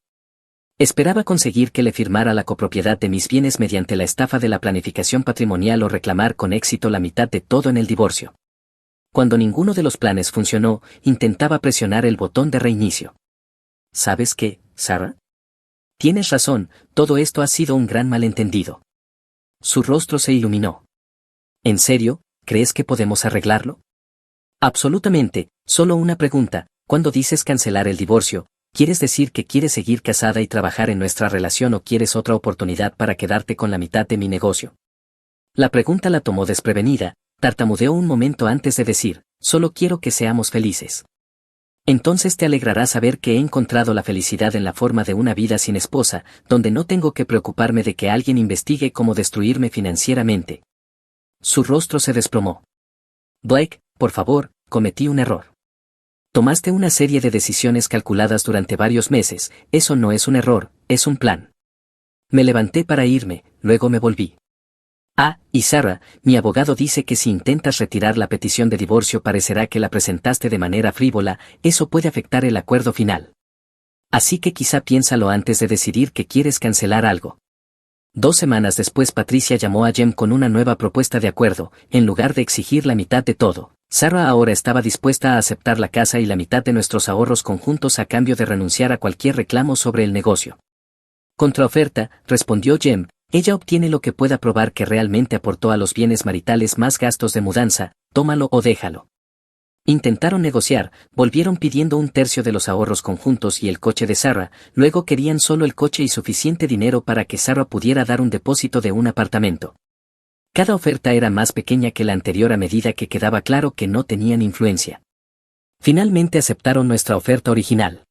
Esperaba conseguir que le firmara la copropiedad de mis bienes mediante la estafa de la planificación patrimonial o reclamar con éxito la mitad de todo en el divorcio. Cuando ninguno de los planes funcionó, intentaba presionar el botón de reinicio. ¿Sabes qué, Sarah? Tienes razón, todo esto ha sido un gran malentendido. Su rostro se iluminó. ¿En serio, crees que podemos arreglarlo? Absolutamente, solo una pregunta, cuando dices cancelar el divorcio, ¿quieres decir que quieres seguir casada y trabajar en nuestra relación o quieres otra oportunidad para quedarte con la mitad de mi negocio? La pregunta la tomó desprevenida, tartamudeó un momento antes de decir, solo quiero que seamos felices. Entonces te alegrará saber que he encontrado la felicidad en la forma de una vida sin esposa, donde no tengo que preocuparme de que alguien investigue cómo destruirme financieramente. Su rostro se desplomó. Blake, por favor, cometí un error. Tomaste una serie de decisiones calculadas durante varios meses, eso no es un error, es un plan. Me levanté para irme, luego me volví. Ah, y Sarah, mi abogado dice que si intentas retirar la petición de divorcio parecerá que la presentaste de manera frívola, eso puede afectar el acuerdo final. Así que quizá piénsalo antes de decidir que quieres cancelar algo. 2 semanas después Patricia llamó a Jem con una nueva propuesta de acuerdo, en lugar de exigir la mitad de todo. Sarah ahora estaba dispuesta a aceptar la casa y la mitad de nuestros ahorros conjuntos a cambio de renunciar a cualquier reclamo sobre el negocio. Contraoferta, respondió Jem, ella obtiene lo que pueda probar que realmente aportó a los bienes maritales más gastos de mudanza, tómalo o déjalo. Intentaron negociar, volvieron pidiendo 1/3 de los ahorros conjuntos y el coche de Sarah, luego querían solo el coche y suficiente dinero para que Sarah pudiera dar un depósito de un apartamento. Cada oferta era más pequeña que la anterior a medida que quedaba claro que no tenían influencia. Finalmente aceptaron nuestra oferta original.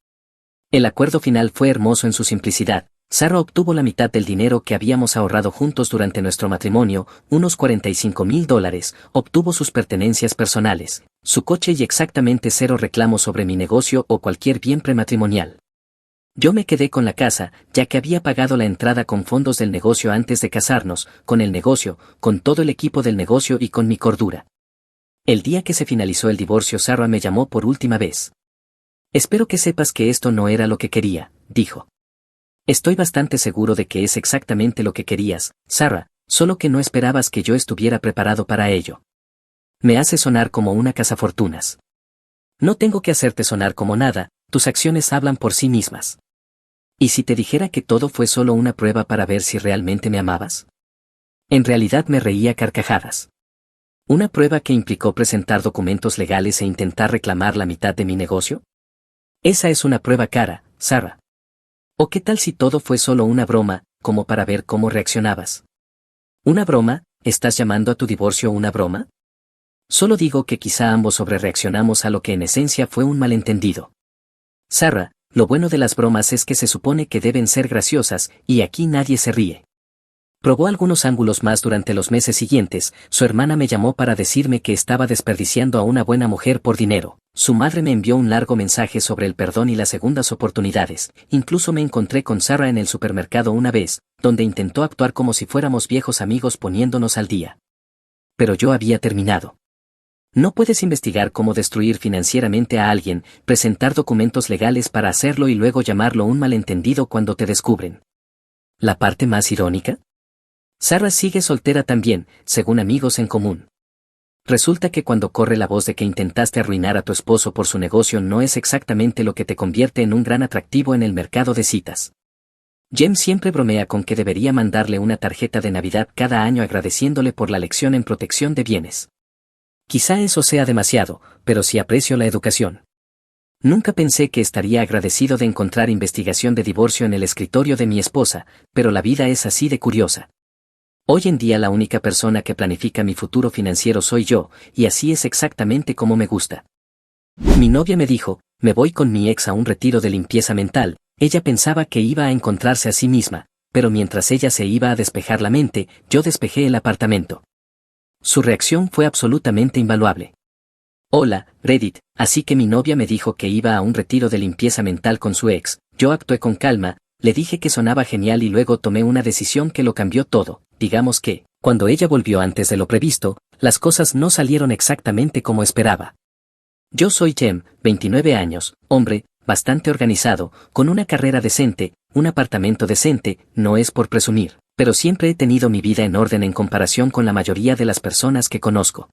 El acuerdo final fue hermoso en su simplicidad. Sarah obtuvo la mitad del dinero que habíamos ahorrado juntos durante nuestro matrimonio, unos $45,000, obtuvo sus pertenencias personales, su coche y exactamente 0 reclamos sobre mi negocio o cualquier bien prematrimonial. Yo me quedé con la casa, ya que había pagado la entrada con fondos del negocio antes de casarnos, con el negocio, con todo el equipo del negocio y con mi cordura. El día que se finalizó el divorcio Sarah me llamó por última vez. Espero que sepas que esto no era lo que quería, dijo. Estoy bastante seguro de que es exactamente lo que querías, Sarah, solo que no esperabas que yo estuviera preparado para ello. Me hace sonar como una cazafortunas. No tengo que hacerte sonar como nada, tus acciones hablan por sí mismas. ¿Y si te dijera que todo fue solo una prueba para ver si realmente me amabas? En realidad me reía a carcajadas. ¿Una prueba que implicó presentar documentos legales e intentar reclamar la mitad de mi negocio? Esa es una prueba cara, Sarah. ¿O qué tal si todo fue solo una broma, como para ver cómo reaccionabas? ¿Una broma? ¿Estás llamando a tu divorcio una broma? Solo digo que quizá ambos sobrereaccionamos a lo que en esencia fue un malentendido. Sarah, lo bueno de las bromas es que se supone que deben ser graciosas, y aquí nadie se ríe. Probó algunos ángulos más durante los meses siguientes, su hermana me llamó para decirme que estaba desperdiciando a una buena mujer por dinero, su madre me envió un largo mensaje sobre el perdón y las segundas oportunidades, incluso me encontré con Sarah en el supermercado una vez, donde intentó actuar como si fuéramos viejos amigos poniéndonos al día. Pero yo había terminado. No puedes investigar cómo destruir financieramente a alguien, presentar documentos legales para hacerlo y luego llamarlo un malentendido cuando te descubren. ¿La parte más irónica? Sarah sigue soltera también, según amigos en común. Resulta que cuando corre la voz de que intentaste arruinar a tu esposo por su negocio no es exactamente lo que te convierte en un gran atractivo en el mercado de citas. Jem siempre bromea con que debería mandarle una tarjeta de Navidad cada año agradeciéndole por la lección en protección de bienes. Quizá eso sea demasiado, pero sí aprecio la educación. Nunca pensé que estaría agradecido de encontrar investigación de divorcio en el escritorio de mi esposa, pero la vida es así de curiosa. Hoy en día la única persona que planifica mi futuro financiero soy yo, y así es exactamente como me gusta. Mi novia me dijo, me voy con mi ex a un retiro de limpieza mental, ella pensaba que iba a encontrarse a sí misma, pero mientras ella se iba a despejar la mente, yo despejé el apartamento. Su reacción fue absolutamente invaluable. Hola, Reddit, así que mi novia me dijo que iba a un retiro de limpieza mental con su ex, yo actué con calma, le dije que sonaba genial y luego tomé una decisión que lo cambió todo. Digamos que, cuando ella volvió antes de lo previsto, las cosas no salieron exactamente como esperaba. Yo soy Jem, 29 años, hombre, bastante organizado, con una carrera decente, un apartamento decente, no es por presumir, pero siempre he tenido mi vida en orden en comparación con la mayoría de las personas que conozco.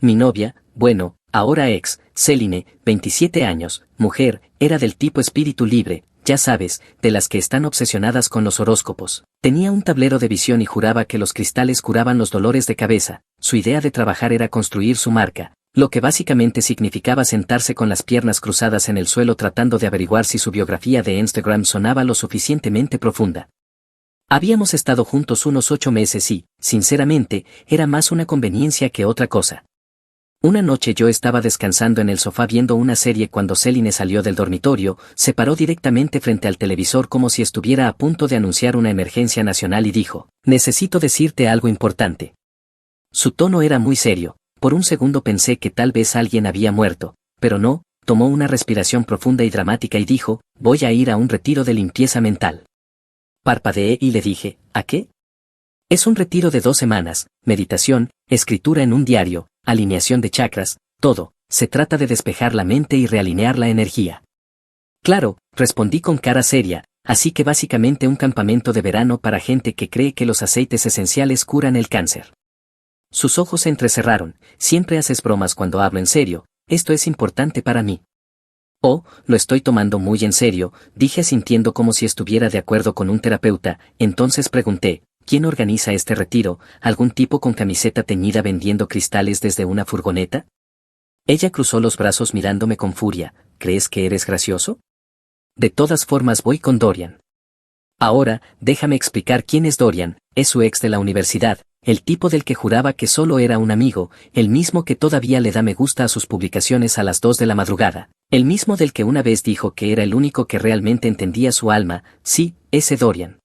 Mi novia, bueno, ahora ex, Celine, 27 años, mujer, era del tipo espíritu libre, ya sabes, de las que están obsesionadas con los horóscopos. Tenía un tablero de visión y juraba que los cristales curaban los dolores de cabeza. Su idea de trabajar era construir su marca, lo que básicamente significaba sentarse con las piernas cruzadas en el suelo tratando de averiguar si su biografía de Instagram sonaba lo suficientemente profunda. Habíamos estado juntos unos 8 meses y, sinceramente, era más una conveniencia que otra cosa. Una noche yo estaba descansando en el sofá viendo una serie cuando Céline salió del dormitorio, se paró directamente frente al televisor como si estuviera a punto de anunciar una emergencia nacional y dijo, «Necesito decirte algo importante». Su tono era muy serio, por un segundo pensé que tal vez alguien había muerto, pero no, tomó una respiración profunda y dramática y dijo, «Voy a ir a un retiro de limpieza mental». Parpadeé y le dije, «¿A qué?» Es un retiro de 2 semanas, meditación, escritura en un diario, alineación de chakras, todo, se trata de despejar la mente y realinear la energía. Claro, respondí con cara seria, así que básicamente un campamento de verano para gente que cree que los aceites esenciales curan el cáncer. Sus ojos se entrecerraron, siempre haces bromas cuando hablo en serio, esto es importante para mí. Oh, lo estoy tomando muy en serio, dije asintiendo como si estuviera de acuerdo con un terapeuta, entonces pregunté, ¿quién organiza este retiro? ¿Algún tipo con camiseta teñida vendiendo cristales desde una furgoneta? Ella cruzó los brazos mirándome con furia, ¿crees que eres gracioso? De todas formas voy con Dorian. Ahora, déjame explicar quién es Dorian, es su ex de la universidad, el tipo del que juraba que solo era un amigo, el mismo que todavía le da me gusta a sus publicaciones a las 2 de la madrugada, el mismo del que una vez dijo que era el único que realmente entendía su alma, sí, ese Dorian.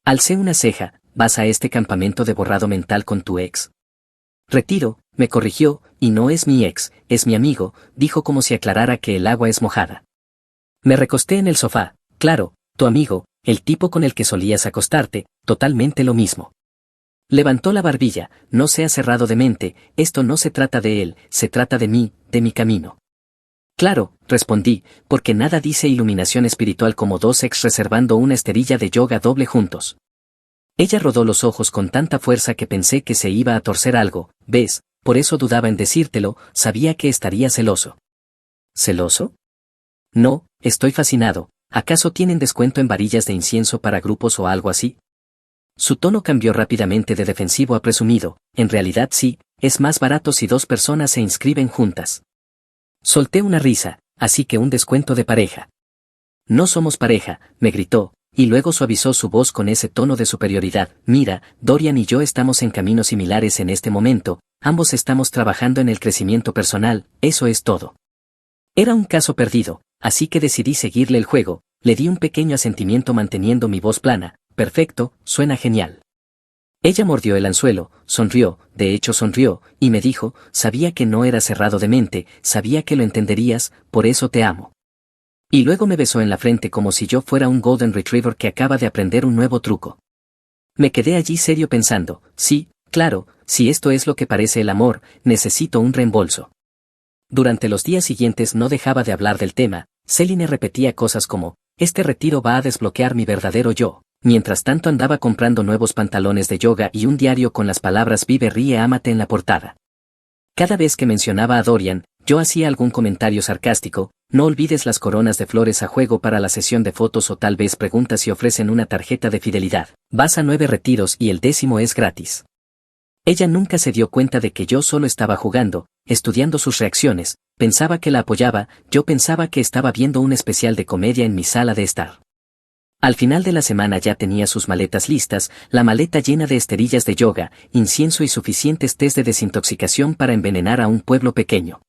Alcé una ceja, ¿vas a este campamento de borrado mental con tu ex? Retiro, me corrigió, y no es mi ex, es mi amigo, dijo como si aclarara que el agua es mojada. Me recosté en el sofá, claro, tu amigo, el tipo con el que solías acostarte, totalmente lo mismo. Levantó la barbilla, no seas cerrado de mente, esto no se trata de él, se trata de mí, de mi camino. Claro, respondí, porque nada dice iluminación espiritual como 2 ex reservando una esterilla de yoga doble juntos. Ella rodó los ojos con tanta fuerza que pensé que se iba a torcer algo, ¿ves? Por eso dudaba en decírtelo, sabía que estaría celoso. ¿Celoso? No, estoy fascinado, ¿acaso tienen descuento en varillas de incienso para grupos o algo así? Su tono cambió rápidamente de defensivo a presumido, en realidad sí, es más barato si 2 personas se inscriben juntas. Solté una risa, así que un descuento de pareja. No somos pareja, me gritó, y luego suavizó su voz con ese tono de superioridad. Mira, Dorian y yo estamos en caminos similares en este momento, ambos estamos trabajando en el crecimiento personal, eso es todo. Era un caso perdido, así que decidí seguirle el juego, le di un pequeño asentimiento manteniendo mi voz plana, perfecto, suena genial. Ella mordió el anzuelo, sonrió, de hecho sonrió, y me dijo, sabía que no era cerrado de mente, sabía que lo entenderías, por eso te amo. Y luego me besó en la frente como si yo fuera un Golden Retriever que acaba de aprender un nuevo truco. Me quedé allí serio pensando, sí, claro, si esto es lo que parece el amor, necesito un reembolso. Durante los días siguientes no dejaba de hablar del tema, Céline repetía cosas como, este retiro va a desbloquear mi verdadero yo. Mientras tanto andaba comprando nuevos pantalones de yoga y un diario con las palabras Vive, ríe, ámate en la portada. Cada vez que mencionaba a Dorian, yo hacía algún comentario sarcástico, no olvides las coronas de flores a juego para la sesión de fotos o tal vez pregunta si ofrecen una tarjeta de fidelidad. Vas a 9 retiros y el 10º es gratis. Ella nunca se dio cuenta de que yo solo estaba jugando, estudiando sus reacciones, pensaba que la apoyaba, yo pensaba que estaba viendo un especial de comedia en mi sala de estar. Al final de la semana ya tenía sus maletas listas, la maleta llena de esterillas de yoga, incienso y suficientes test de desintoxicación para envenenar a un pueblo pequeño.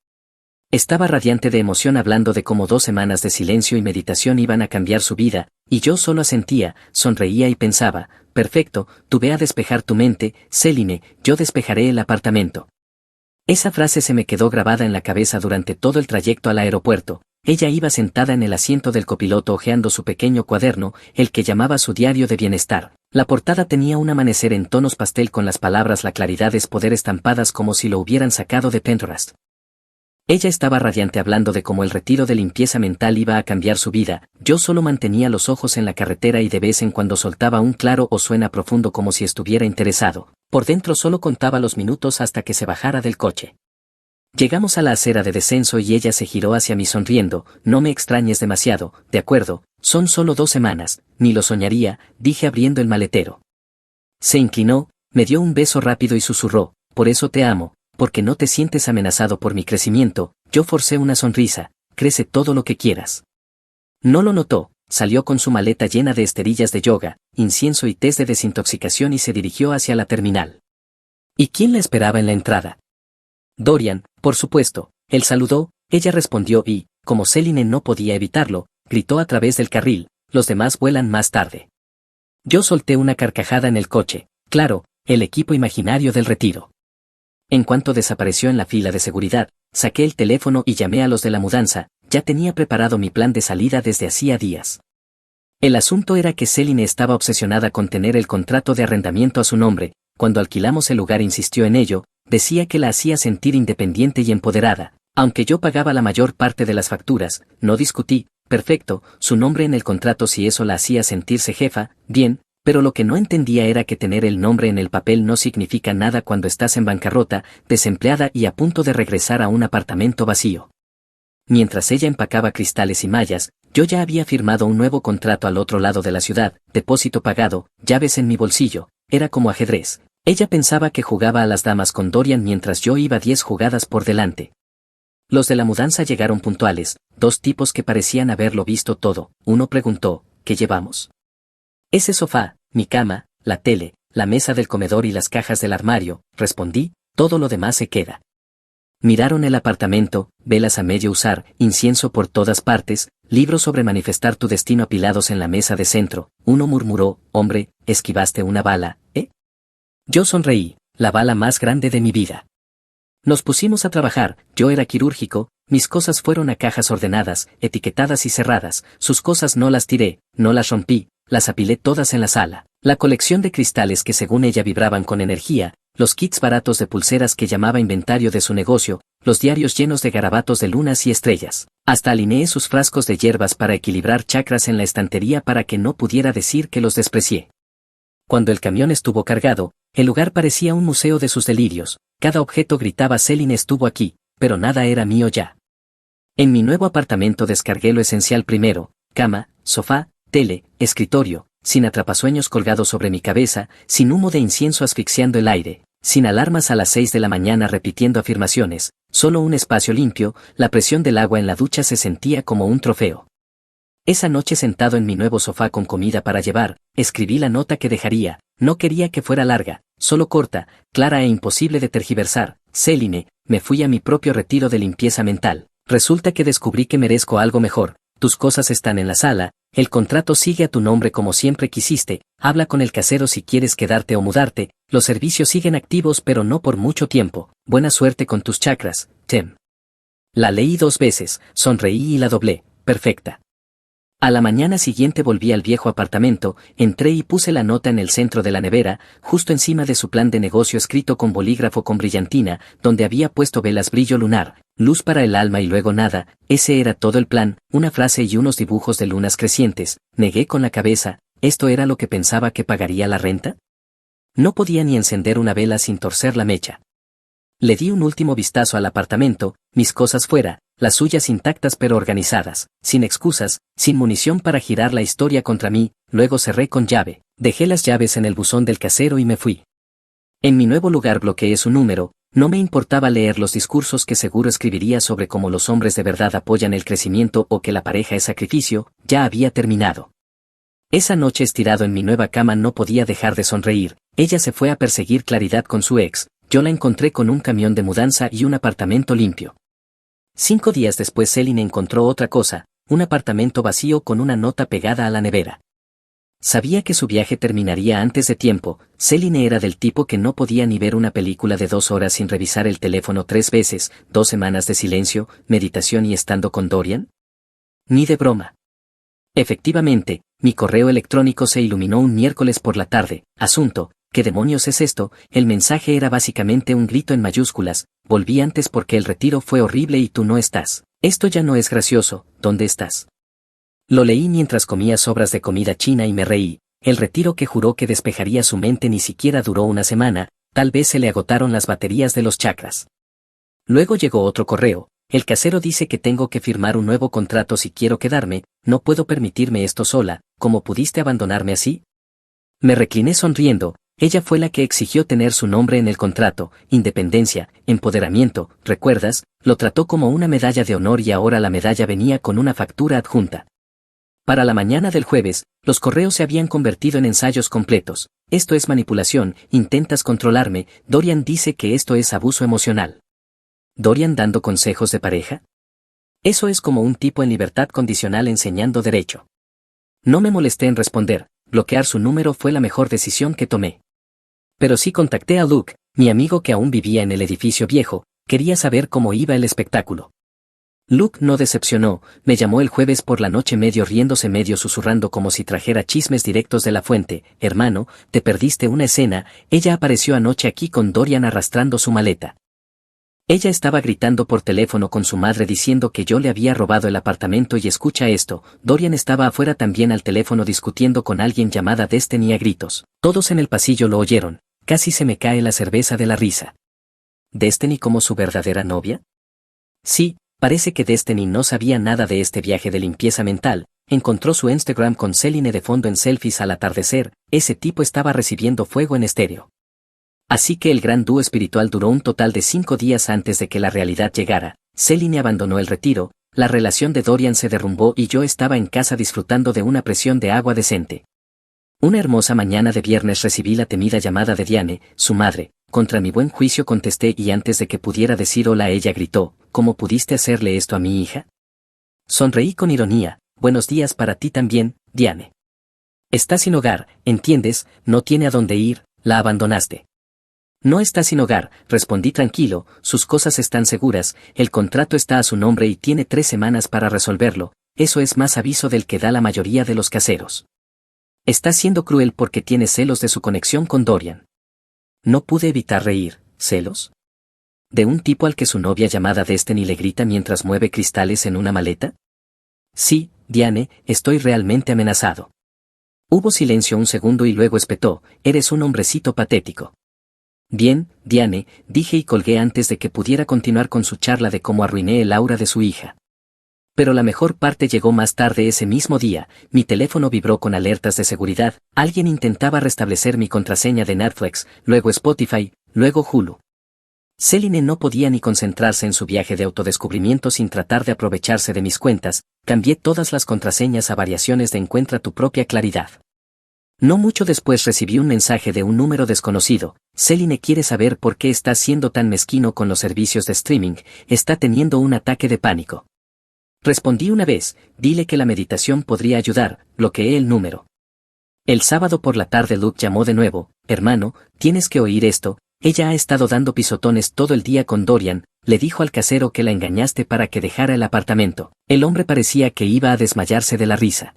Estaba radiante de emoción hablando de cómo 2 semanas de silencio y meditación iban a cambiar su vida, y yo solo asentía, sonreía y pensaba, perfecto, tú ve a despejar tu mente, Céline, yo despejaré el apartamento. Esa frase se me quedó grabada en la cabeza durante todo el trayecto al aeropuerto. Ella iba sentada en el asiento del copiloto hojeando su pequeño cuaderno, el que llamaba su diario de bienestar. La portada tenía un amanecer en tonos pastel con las palabras la claridad es poder estampadas como si lo hubieran sacado de Pinterest. Ella estaba radiante hablando de cómo el retiro de limpieza mental iba a cambiar su vida, yo solo mantenía los ojos en la carretera y de vez en cuando soltaba un claro o suena profundo como si estuviera interesado. Por dentro solo contaba los minutos hasta que se bajara del coche. Llegamos a la acera de descenso y ella se giró hacia mí sonriendo. No me extrañes demasiado, de acuerdo, son solo 2 semanas, ni lo soñaría, dije abriendo el maletero. Se inclinó, me dio un beso rápido y susurró, por eso te amo, porque no te sientes amenazado por mi crecimiento. Yo forcé una sonrisa, crece todo lo que quieras. No lo notó, salió con su maleta llena de esterillas de yoga, incienso y test de desintoxicación y se dirigió hacia la terminal. ¿Y quién la esperaba en la entrada? Dorian, por supuesto. Él saludó, ella respondió y, como Céline no podía evitarlo, gritó a través del carril, los demás vuelan más tarde. Yo solté una carcajada en el coche, claro, el equipo imaginario del retiro. En cuanto desapareció en la fila de seguridad, saqué el teléfono y llamé a los de la mudanza, ya tenía preparado mi plan de salida desde hacía días. El asunto era que Céline estaba obsesionada con tener el contrato de arrendamiento a su nombre. Cuando alquilamos el lugar insistió en ello, decía que la hacía sentir independiente y empoderada, aunque yo pagaba la mayor parte de las facturas. No discutí, perfecto, su nombre en el contrato si eso la hacía sentirse jefa, bien, pero lo que no entendía era que tener el nombre en el papel no significa nada cuando estás en bancarrota, desempleada y a punto de regresar a un apartamento vacío. Mientras ella empacaba cristales y mallas, yo ya había firmado un nuevo contrato al otro lado de la ciudad, depósito pagado, llaves en mi bolsillo, era como ajedrez. Ella pensaba que jugaba a las damas con Dorian mientras yo iba 10 jugadas por delante. Los de la mudanza llegaron puntuales, 2 tipos que parecían haberlo visto todo. Uno preguntó, ¿qué llevamos? Ese sofá, mi cama, la tele, la mesa del comedor y las cajas del armario, respondí, todo lo demás se queda. Miraron el apartamento, velas a medio usar, incienso por todas partes, libros sobre manifestar tu destino apilados en la mesa de centro. Uno murmuró, hombre, esquivaste una bala, ¿eh? Yo sonreí, la bala más grande de mi vida. Nos pusimos a trabajar, yo era quirúrgico, mis cosas fueron a cajas ordenadas, etiquetadas y cerradas, sus cosas no las tiré, no las rompí, las apilé todas en la sala. La colección de cristales que según ella vibraban con energía, los kits baratos de pulseras que llamaba inventario de su negocio, los diarios llenos de garabatos de lunas y estrellas. Hasta alineé sus frascos de hierbas para equilibrar chakras en la estantería para que no pudiera decir que los desprecié. Cuando el camión estuvo cargado, el lugar parecía un museo de sus delirios, cada objeto gritaba Céline estuvo aquí, pero nada era mío ya. En mi nuevo apartamento descargué lo esencial primero, cama, sofá, tele, escritorio, sin atrapasueños colgados sobre mi cabeza, sin humo de incienso asfixiando el aire, sin alarmas a las 6 de la mañana repitiendo afirmaciones, solo un espacio limpio, la presión del agua en la ducha se sentía como un trofeo. Esa noche sentado en mi nuevo sofá con comida para llevar, escribí la nota que dejaría, no quería que fuera larga, solo corta, clara e imposible de tergiversar. Céline, me fui a mi propio retiro de limpieza mental, resulta que descubrí que merezco algo mejor, tus cosas están en la sala, el contrato sigue a tu nombre como siempre quisiste, habla con el casero si quieres quedarte o mudarte, los servicios siguen activos pero no por mucho tiempo, buena suerte con tus chakras, Tem. La leí 2 veces, sonreí y la doblé, perfecta. A la mañana siguiente volví al viejo apartamento, entré y puse la nota en el centro de la nevera, justo encima de su plan de negocio escrito con bolígrafo con brillantina, donde había puesto velas brillo lunar, luz para el alma y luego nada. Ese era todo el plan, una frase y unos dibujos de lunas crecientes. Negué con la cabeza, ¿esto era lo que pensaba que pagaría la renta? No podía ni encender una vela sin torcer la mecha. Le di un último vistazo al apartamento, mis cosas fuera, las suyas intactas pero organizadas, sin excusas, sin munición para girar la historia contra mí, luego cerré con llave, dejé las llaves en el buzón del casero y me fui. En mi nuevo lugar bloqueé su número, no me importaba leer los discursos que seguro escribiría sobre cómo los hombres de verdad apoyan el crecimiento o que la pareja es sacrificio, ya había terminado. Esa noche estirado en mi nueva cama no podía dejar de sonreír, ella se fue a perseguir claridad con su ex, yo la encontré con un camión de mudanza y un apartamento limpio. 5 días después Céline encontró otra cosa, un apartamento vacío con una nota pegada a la nevera. Sabía que su viaje terminaría antes de tiempo. Céline era del tipo que no podía ni ver una película de 2 horas sin revisar el teléfono 3 veces, 2 semanas de silencio, meditación y estando con Dorian. Ni de broma. Efectivamente, mi correo electrónico se iluminó un miércoles por la tarde. Asunto, ¿qué demonios es esto? El mensaje era básicamente un grito en mayúsculas, volví antes porque el retiro fue horrible y tú no estás. Esto ya no es gracioso, ¿dónde estás? Lo leí mientras comía sobras de comida china y me reí, el retiro que juró que despejaría su mente ni siquiera duró una semana, tal vez se le agotaron las baterías de los chakras. Luego llegó otro correo. El casero dice que tengo que firmar un nuevo contrato si quiero quedarme, no puedo permitirme esto sola, ¿cómo pudiste abandonarme así? Me recliné sonriendo, ella fue la que exigió tener su nombre en el contrato, independencia, empoderamiento, ¿recuerdas? Lo trató como una medalla de honor y ahora la medalla venía con una factura adjunta. Para la mañana del jueves, los correos se habían convertido en ensayos completos. Esto es manipulación, intentas controlarme, Dorian dice que esto es abuso emocional. ¿Dorian dando consejos de pareja? Eso es como un tipo en libertad condicional enseñando derecho. No me molesté en responder, bloquear su número fue la mejor decisión que tomé. Pero sí contacté a Luke, mi amigo que aún vivía en el edificio viejo, quería saber cómo iba el espectáculo. Luke no decepcionó, me llamó el jueves por la noche medio riéndose medio susurrando como si trajera chismes directos de la fuente, hermano, te perdiste una escena, ella apareció anoche aquí con Dorian arrastrando su maleta. Ella estaba gritando por teléfono con su madre diciendo que yo le había robado el apartamento y escucha esto, Dorian estaba afuera también al teléfono discutiendo con alguien llamada Destiny a gritos, todos en el pasillo lo oyeron, casi se me cae la cerveza de la risa. ¿Destiny como su verdadera novia? Sí. Parece que Destiny no sabía nada de este viaje de limpieza mental, encontró su Instagram con Celine de fondo en selfies al atardecer, ese tipo estaba recibiendo fuego en estéreo. Así que el gran dúo espiritual duró un total de 5 días antes de que la realidad llegara, Celine abandonó el retiro, la relación de Dorian se derrumbó y yo estaba en casa disfrutando de una presión de agua decente. Una hermosa mañana de viernes recibí la temida llamada de Diane, su madre. Contra mi buen juicio contesté y antes de que pudiera decir hola ella gritó, ¿cómo pudiste hacerle esto a mi hija? Sonreí con ironía, buenos días para ti también, Diane. Está sin hogar, ¿entiendes? No tiene a dónde ir, la abandonaste. No está sin hogar, respondí tranquilo, sus cosas están seguras, el contrato está a su nombre y tiene 3 semanas para resolverlo, eso es más aviso del que da la mayoría de los caseros. Está siendo cruel porque tiene celos de su conexión con Dorian. No pude evitar reír, ¿celos? ¿De un tipo al que su novia llamada Destiny le grita mientras mueve cristales en una maleta? Sí, Diane, estoy realmente amenazado. Hubo silencio un segundo y luego espetó, eres un hombrecito patético. Bien, Diane, dije y colgué antes de que pudiera continuar con su charla de cómo arruiné el aura de su hija. Pero la mejor parte llegó más tarde ese mismo día, mi teléfono vibró con alertas de seguridad, alguien intentaba restablecer mi contraseña de Netflix, luego Spotify, luego Hulu. Celine no podía ni concentrarse en su viaje de autodescubrimiento sin tratar de aprovecharse de mis cuentas, cambié todas las contraseñas a variaciones de encuentra tu propia claridad. No mucho después recibí un mensaje de un número desconocido, Celine quiere saber por qué estás siendo tan mezquino con los servicios de streaming, está teniendo un ataque de pánico. Respondí una vez, dile que la meditación podría ayudar, bloqueé el número. El sábado por la tarde Luke llamó de nuevo, hermano, tienes que oír esto, ella ha estado dando pisotones todo el día con Dorian, le dijo al casero que la engañaste para que dejara el apartamento, el hombre parecía que iba a desmayarse de la risa.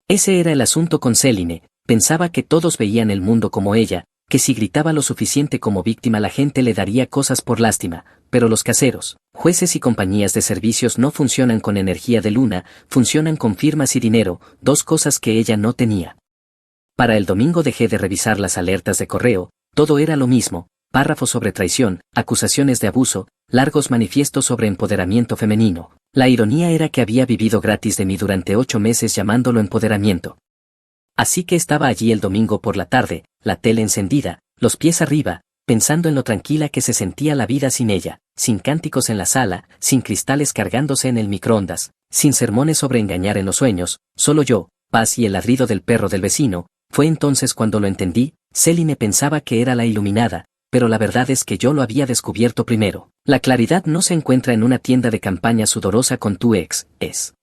Ese era el asunto con Celine, pensaba que todos veían el mundo como ella, que si gritaba lo suficiente como víctima la gente le daría cosas por lástima, pero los caseros, jueces y compañías de servicios no funcionan con energía de luna, funcionan con firmas y dinero, 2 cosas que ella no tenía. Para el domingo dejé de revisar las alertas de correo, todo era lo mismo, párrafos sobre traición, acusaciones de abuso, largos manifiestos sobre empoderamiento femenino. La ironía era que había vivido gratis de mí durante 8 meses llamándolo empoderamiento. Así que estaba allí el domingo por la tarde, la tele encendida, los pies arriba, pensando en lo tranquila que se sentía la vida sin ella, sin cánticos en la sala, sin cristales cargándose en el microondas, sin sermones sobre engañar en los sueños, solo yo, paz y el ladrido del perro del vecino. Fue entonces cuando lo entendí, Celine pensaba que era la iluminada, pero la verdad es que yo lo había descubierto primero. La claridad no se encuentra en una tienda de campaña sudorosa con tu ex, es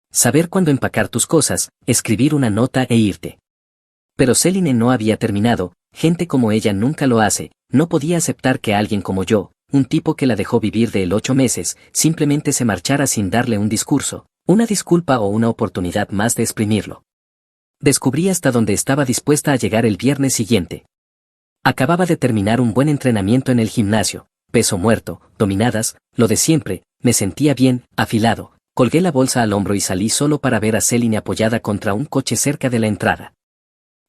saber cuándo empacar tus cosas, escribir una nota e irte. Pero Celine no había terminado, gente como ella nunca lo hace, no podía aceptar que alguien como yo, un tipo que la dejó vivir de él 8 meses, simplemente se marchara sin darle un discurso, una disculpa o una oportunidad más de exprimirlo. Descubrí hasta dónde estaba dispuesta a llegar el viernes siguiente. Acababa de terminar un buen entrenamiento en el gimnasio, peso muerto, dominadas, lo de siempre, me sentía bien, afilado, colgué la bolsa al hombro y salí solo para ver a Celine apoyada contra un coche cerca de la entrada.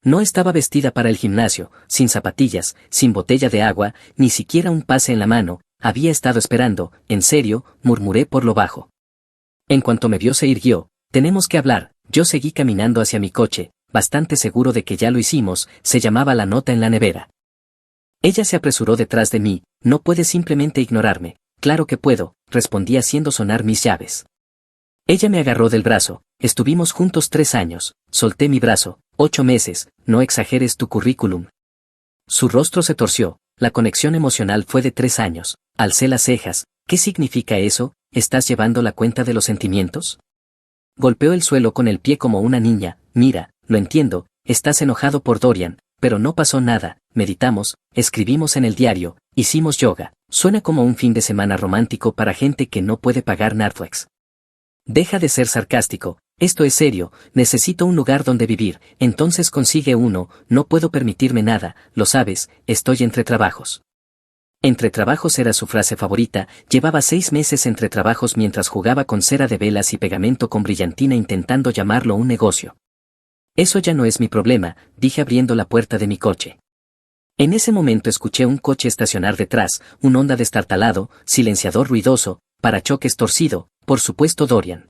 No estaba vestida para el gimnasio, sin zapatillas, sin botella de agua, ni siquiera un pase en la mano, había estado esperando, en serio, murmuré por lo bajo. En cuanto me vio se irguió, tenemos que hablar, yo seguí caminando hacia mi coche, bastante seguro de que ya lo hicimos, se llamaba la nota en la nevera. Ella se apresuró detrás de mí, no puedes simplemente ignorarme, claro que puedo, respondí haciendo sonar mis llaves. Ella me agarró del brazo, estuvimos juntos 3 años, solté mi brazo, 8 meses, no exageres tu currículum. Su rostro se torció, la conexión emocional fue de 3 años, alcé las cejas, ¿qué significa eso? ¿Estás llevando la cuenta de los sentimientos? Golpeó el suelo con el pie como una niña, mira, lo entiendo, estás enojado por Dorian, pero no pasó nada, meditamos, escribimos en el diario, hicimos yoga, suena como un fin de semana romántico para gente que no puede pagar Netflix. Deja de ser sarcástico, esto es serio, necesito un lugar donde vivir, entonces consigue uno, no puedo permitirme nada, lo sabes, estoy entre trabajos. Entre trabajos era su frase favorita, llevaba 6 meses entre trabajos mientras jugaba con cera de velas y pegamento con brillantina intentando llamarlo un negocio. Eso ya no es mi problema, dije abriendo la puerta de mi coche. En ese momento escuché un coche estacionar detrás, un Honda destartalado, silenciador ruidoso, parachoques torcido, por supuesto Dorian.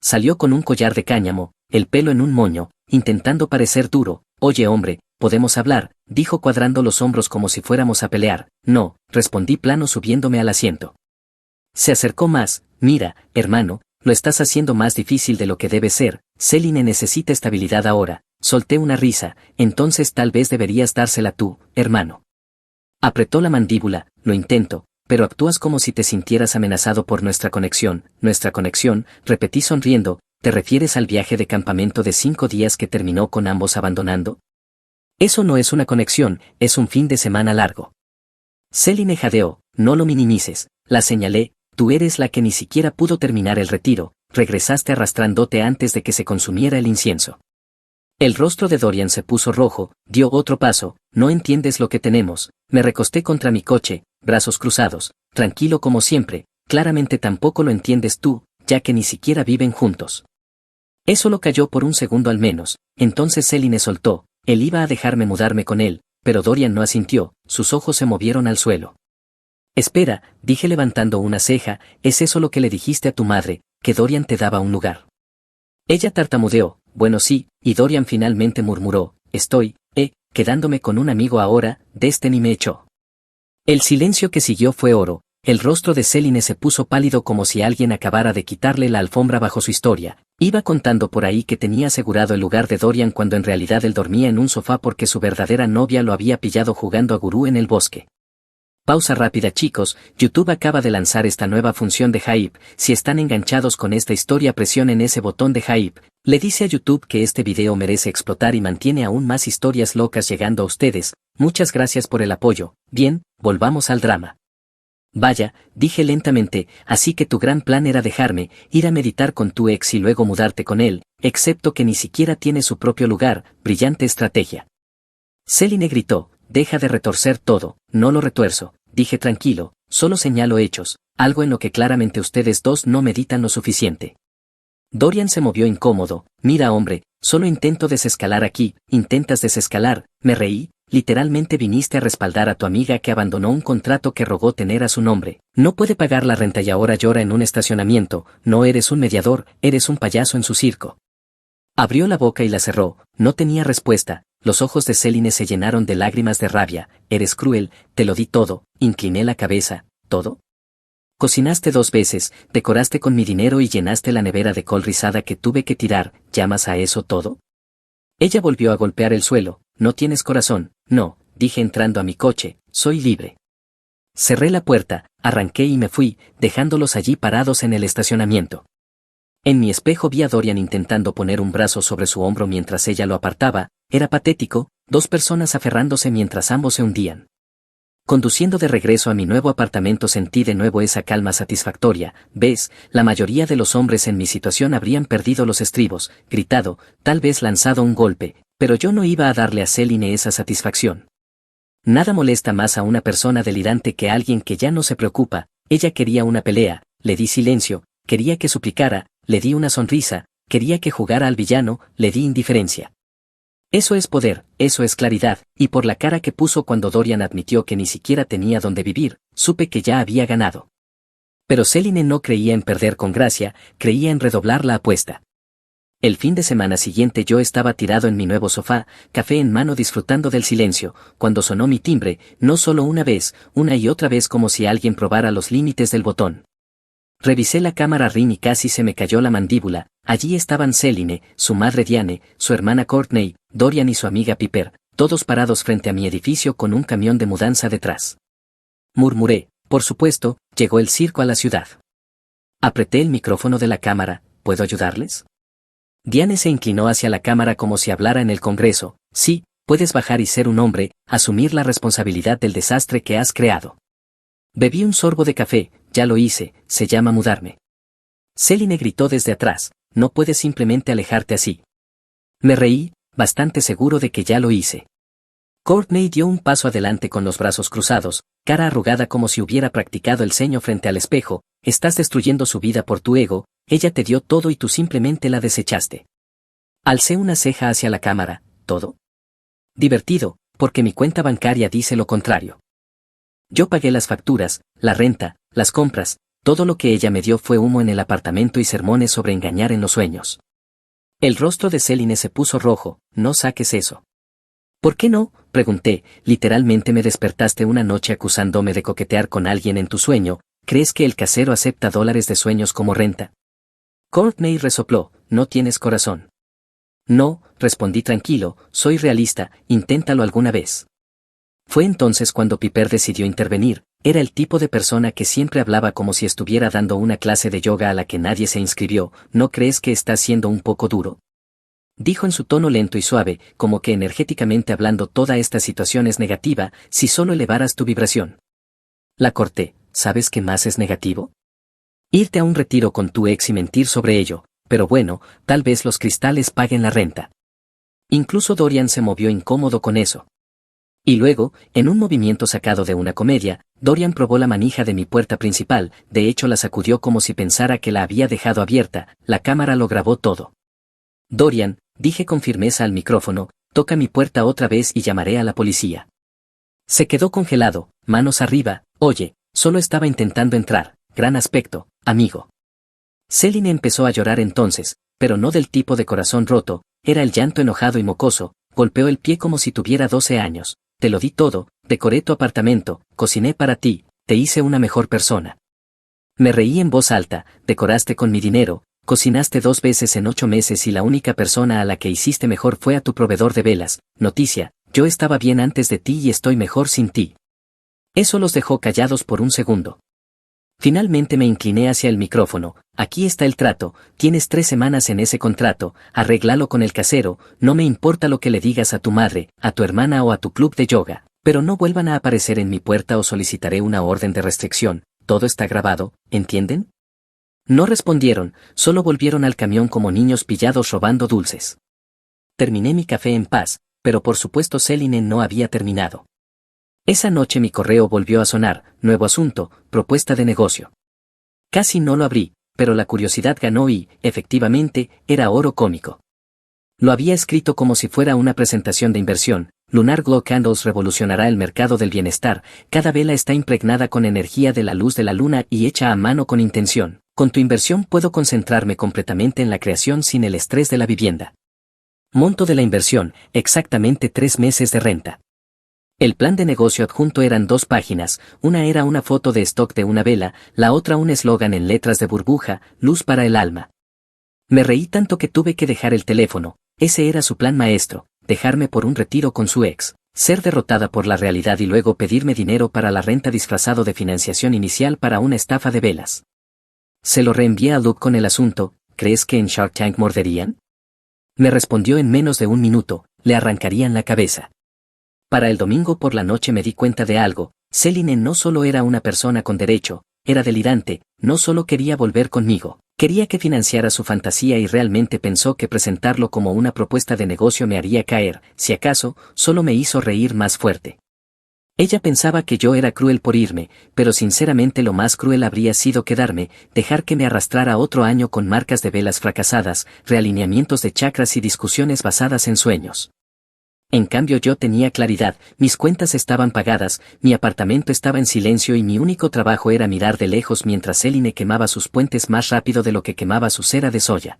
Salió con un collar de cáñamo, el pelo en un moño, intentando parecer duro. Oye hombre, podemos hablar, dijo cuadrando los hombros como si fuéramos a pelear. No, respondí plano subiéndome al asiento. Se acercó más, mira, hermano, lo estás haciendo más difícil de lo que debe ser, Céline necesita estabilidad ahora, solté una risa, entonces tal vez deberías dársela tú, hermano. Apretó la mandíbula, lo intento, pero actúas como si te sintieras amenazado por nuestra conexión, repetí sonriendo, ¿te refieres al viaje de campamento de 5 días que terminó con ambos abandonando? Eso no es una conexión, es un fin de semana largo. Céline jadeó, no lo minimices, la señalé, tú eres la que ni siquiera pudo terminar el retiro, regresaste arrastrándote antes de que se consumiera el incienso. El rostro de Dorian se puso rojo, dio otro paso, no entiendes lo que tenemos, me recosté contra mi coche, brazos cruzados, tranquilo como siempre, claramente tampoco lo entiendes tú, ya que ni siquiera viven juntos. Eso lo calló por un segundo al menos, entonces Céline soltó, él iba a dejarme mudarme con él, pero Dorian no asintió, sus ojos se movieron al suelo. Espera, dije levantando una ceja, ¿es eso lo que le dijiste a tu madre, que Dorian te daba un lugar? Ella tartamudeó, bueno sí, y Dorian finalmente murmuró, estoy, quedándome con un amigo ahora, Destiny me echó. El silencio que siguió fue oro, el rostro de Céline se puso pálido como si alguien acabara de quitarle la alfombra bajo su historia, iba contando por ahí que tenía asegurado el lugar de Dorian cuando en realidad él dormía en un sofá porque su verdadera novia lo había pillado jugando a gurú en el bosque. Pausa rápida chicos, YouTube acaba de lanzar esta nueva función de Hype, si están enganchados con esta historia presionen ese botón de Hype, le dice a YouTube que este video merece explotar y mantiene aún más historias locas llegando a ustedes, muchas gracias por el apoyo, bien, volvamos al drama. Vaya, dije lentamente, así que tu gran plan era dejarme, ir a meditar con tu ex y luego mudarte con él, excepto que ni siquiera tiene su propio lugar, brillante estrategia. Céline gritó, deja de retorcer todo, no lo retuerzo, dije tranquilo, solo señalo hechos, algo en lo que claramente ustedes dos no meditan lo suficiente. Dorian se movió incómodo, mira hombre, solo intento desescalar aquí, intentas desescalar, me reí, literalmente viniste a respaldar a tu amiga que abandonó un contrato que rogó tener a su nombre, no puede pagar la renta y ahora llora en un estacionamiento, no eres un mediador, eres un payaso en su circo. Abrió la boca y la cerró, no tenía respuesta, los ojos de Céline se llenaron de lágrimas de rabia, eres cruel, te lo di todo, incliné la cabeza, ¿todo? Cocinaste 2 veces, decoraste con mi dinero y llenaste la nevera de col rizada que tuve que tirar, ¿llamas a eso todo? Ella volvió a golpear el suelo, no tienes corazón, no, dije entrando a mi coche, soy libre. Cerré la puerta, arranqué y me fui, dejándolos allí parados en el estacionamiento. En mi espejo vi a Dorian intentando poner un brazo sobre su hombro mientras ella lo apartaba, era patético, 2 personas aferrándose mientras ambos se hundían. Conduciendo de regreso a mi nuevo apartamento sentí de nuevo esa calma satisfactoria, ves, la mayoría de los hombres en mi situación habrían perdido los estribos, gritado, tal vez lanzado un golpe, pero yo no iba a darle a Céline esa satisfacción. Nada molesta más a una persona delirante que alguien que ya no se preocupa, ella quería una pelea, le di silencio, quería que suplicara, le di una sonrisa, quería que jugara al villano, le di indiferencia. Eso es poder, eso es claridad, y por la cara que puso cuando Dorian admitió que ni siquiera tenía dónde vivir, supe que ya había ganado. Pero Céline no creía en perder con gracia, creía en redoblar la apuesta. El fin de semana siguiente yo estaba tirado en mi nuevo sofá, café en mano disfrutando del silencio, cuando sonó mi timbre, no solo una vez, una y otra vez como si alguien probara los límites del botón. Revisé la cámara Ring y casi se me cayó la mandíbula. Allí estaban Céline, su madre Diane, su hermana Courtney, Dorian y su amiga Piper, todos parados frente a mi edificio con un camión de mudanza detrás. Murmuré, por supuesto, llegó el circo a la ciudad. Apreté el micrófono de la cámara, ¿puedo ayudarles? Diane se inclinó hacia la cámara como si hablara en el Congreso. Sí, puedes bajar y ser un hombre, asumir la responsabilidad del desastre que has creado. Bebí un sorbo de café, ya lo hice, se llama mudarme. Céline gritó desde atrás, no puedes simplemente alejarte así. Me reí, bastante seguro de que ya lo hice. Courtney dio un paso adelante con los brazos cruzados, cara arrugada como si hubiera practicado el ceño frente al espejo. Estás destruyendo su vida por tu ego, ella te dio todo y tú simplemente la desechaste. Alcé una ceja hacia la cámara, ¿todo? Divertido, porque mi cuenta bancaria dice lo contrario. Yo pagué las facturas, la renta, las compras, todo lo que ella me dio fue humo en el apartamento y sermones sobre engañar en los sueños. El rostro de Céline se puso rojo, no saques eso. ¿Por qué no? Pregunté, literalmente me despertaste una noche acusándome de coquetear con alguien en tu sueño, ¿crees que el casero acepta $1 de sueños como renta? Courtney resopló, no tienes corazón. No, respondí tranquilo, soy realista, inténtalo alguna vez. Fue entonces cuando Piper decidió intervenir, era el tipo de persona que siempre hablaba como si estuviera dando una clase de yoga a la que nadie se inscribió, ¿no crees que está siendo un poco duro? Dijo en su tono lento y suave, como que energéticamente hablando toda esta situación es negativa, si solo elevaras tu vibración. La corté, ¿sabes qué más es negativo? Irte a un retiro con tu ex y mentir sobre ello, pero bueno, tal vez los cristales paguen la renta. Incluso Dorian se movió incómodo con eso. Y luego, en un movimiento sacado de una comedia, Dorian probó la manija de mi puerta principal, de hecho la sacudió como si pensara que la había dejado abierta, la cámara lo grabó todo. Dorian, dije con firmeza al micrófono, toca mi puerta otra vez y llamaré a la policía. Se quedó congelado, manos arriba, oye, solo estaba intentando entrar, gran aspecto, amigo. Céline empezó a llorar entonces, pero no del tipo de corazón roto, era el llanto enojado y mocoso, golpeó el pie como si tuviera 12 años. Te lo di todo, decoré tu apartamento, cociné para ti, te hice una mejor persona. Me reí en voz alta, decoraste con mi dinero, cocinaste 2 veces en 8 meses y la única persona a la que hiciste mejor fue a tu proveedor de velas. Noticia, yo estaba bien antes de ti y estoy mejor sin ti. Eso los dejó callados por un segundo. Finalmente me incliné hacia el micrófono, aquí está el trato, tienes 3 semanas en ese contrato, arréglalo con el casero, no me importa lo que le digas a tu madre, a tu hermana o a tu club de yoga, pero no vuelvan a aparecer en mi puerta o solicitaré una orden de restricción, todo está grabado, ¿entienden? No respondieron, solo volvieron al camión como niños pillados robando dulces. Terminé mi café en paz, pero por supuesto Céline no había terminado. Esa noche mi correo volvió a sonar, nuevo asunto, propuesta de negocio. Casi no lo abrí, pero la curiosidad ganó y, efectivamente, era oro cómico. Lo había escrito como si fuera una presentación de inversión. Lunar Glow Candles revolucionará el mercado del bienestar, cada vela está impregnada con energía de la luz de la luna y hecha a mano con intención. Con tu inversión puedo concentrarme completamente en la creación sin el estrés de la vivienda. Monto de la inversión, exactamente 3 meses de renta. El plan de negocio adjunto eran 2 páginas, una era una foto de stock de una vela, la otra un eslogan en letras de burbuja, luz para el alma. Me reí tanto que tuve que dejar el teléfono, ese era su plan maestro, dejarme por un retiro con su ex, ser derrotada por la realidad y luego pedirme dinero para la renta disfrazado de financiación inicial para una estafa de velas. Se lo reenvié a Luke con el asunto, ¿crees que en Shark Tank morderían? Me respondió en menos de un minuto, le arrancarían la cabeza. Para el domingo por la noche me di cuenta de algo, Céline no solo era una persona con derecho, era delirante, no solo quería volver conmigo, quería que financiara su fantasía y realmente pensó que presentarlo como una propuesta de negocio me haría caer, si acaso, solo me hizo reír más fuerte. Ella pensaba que yo era cruel por irme, pero sinceramente lo más cruel habría sido quedarme, dejar que me arrastrara otro año con marcas de velas fracasadas, realineamientos de chakras y discusiones basadas en sueños. En cambio yo tenía claridad, mis cuentas estaban pagadas, mi apartamento estaba en silencio y mi único trabajo era mirar de lejos mientras Céline quemaba sus puentes más rápido de lo que quemaba su cera de soya.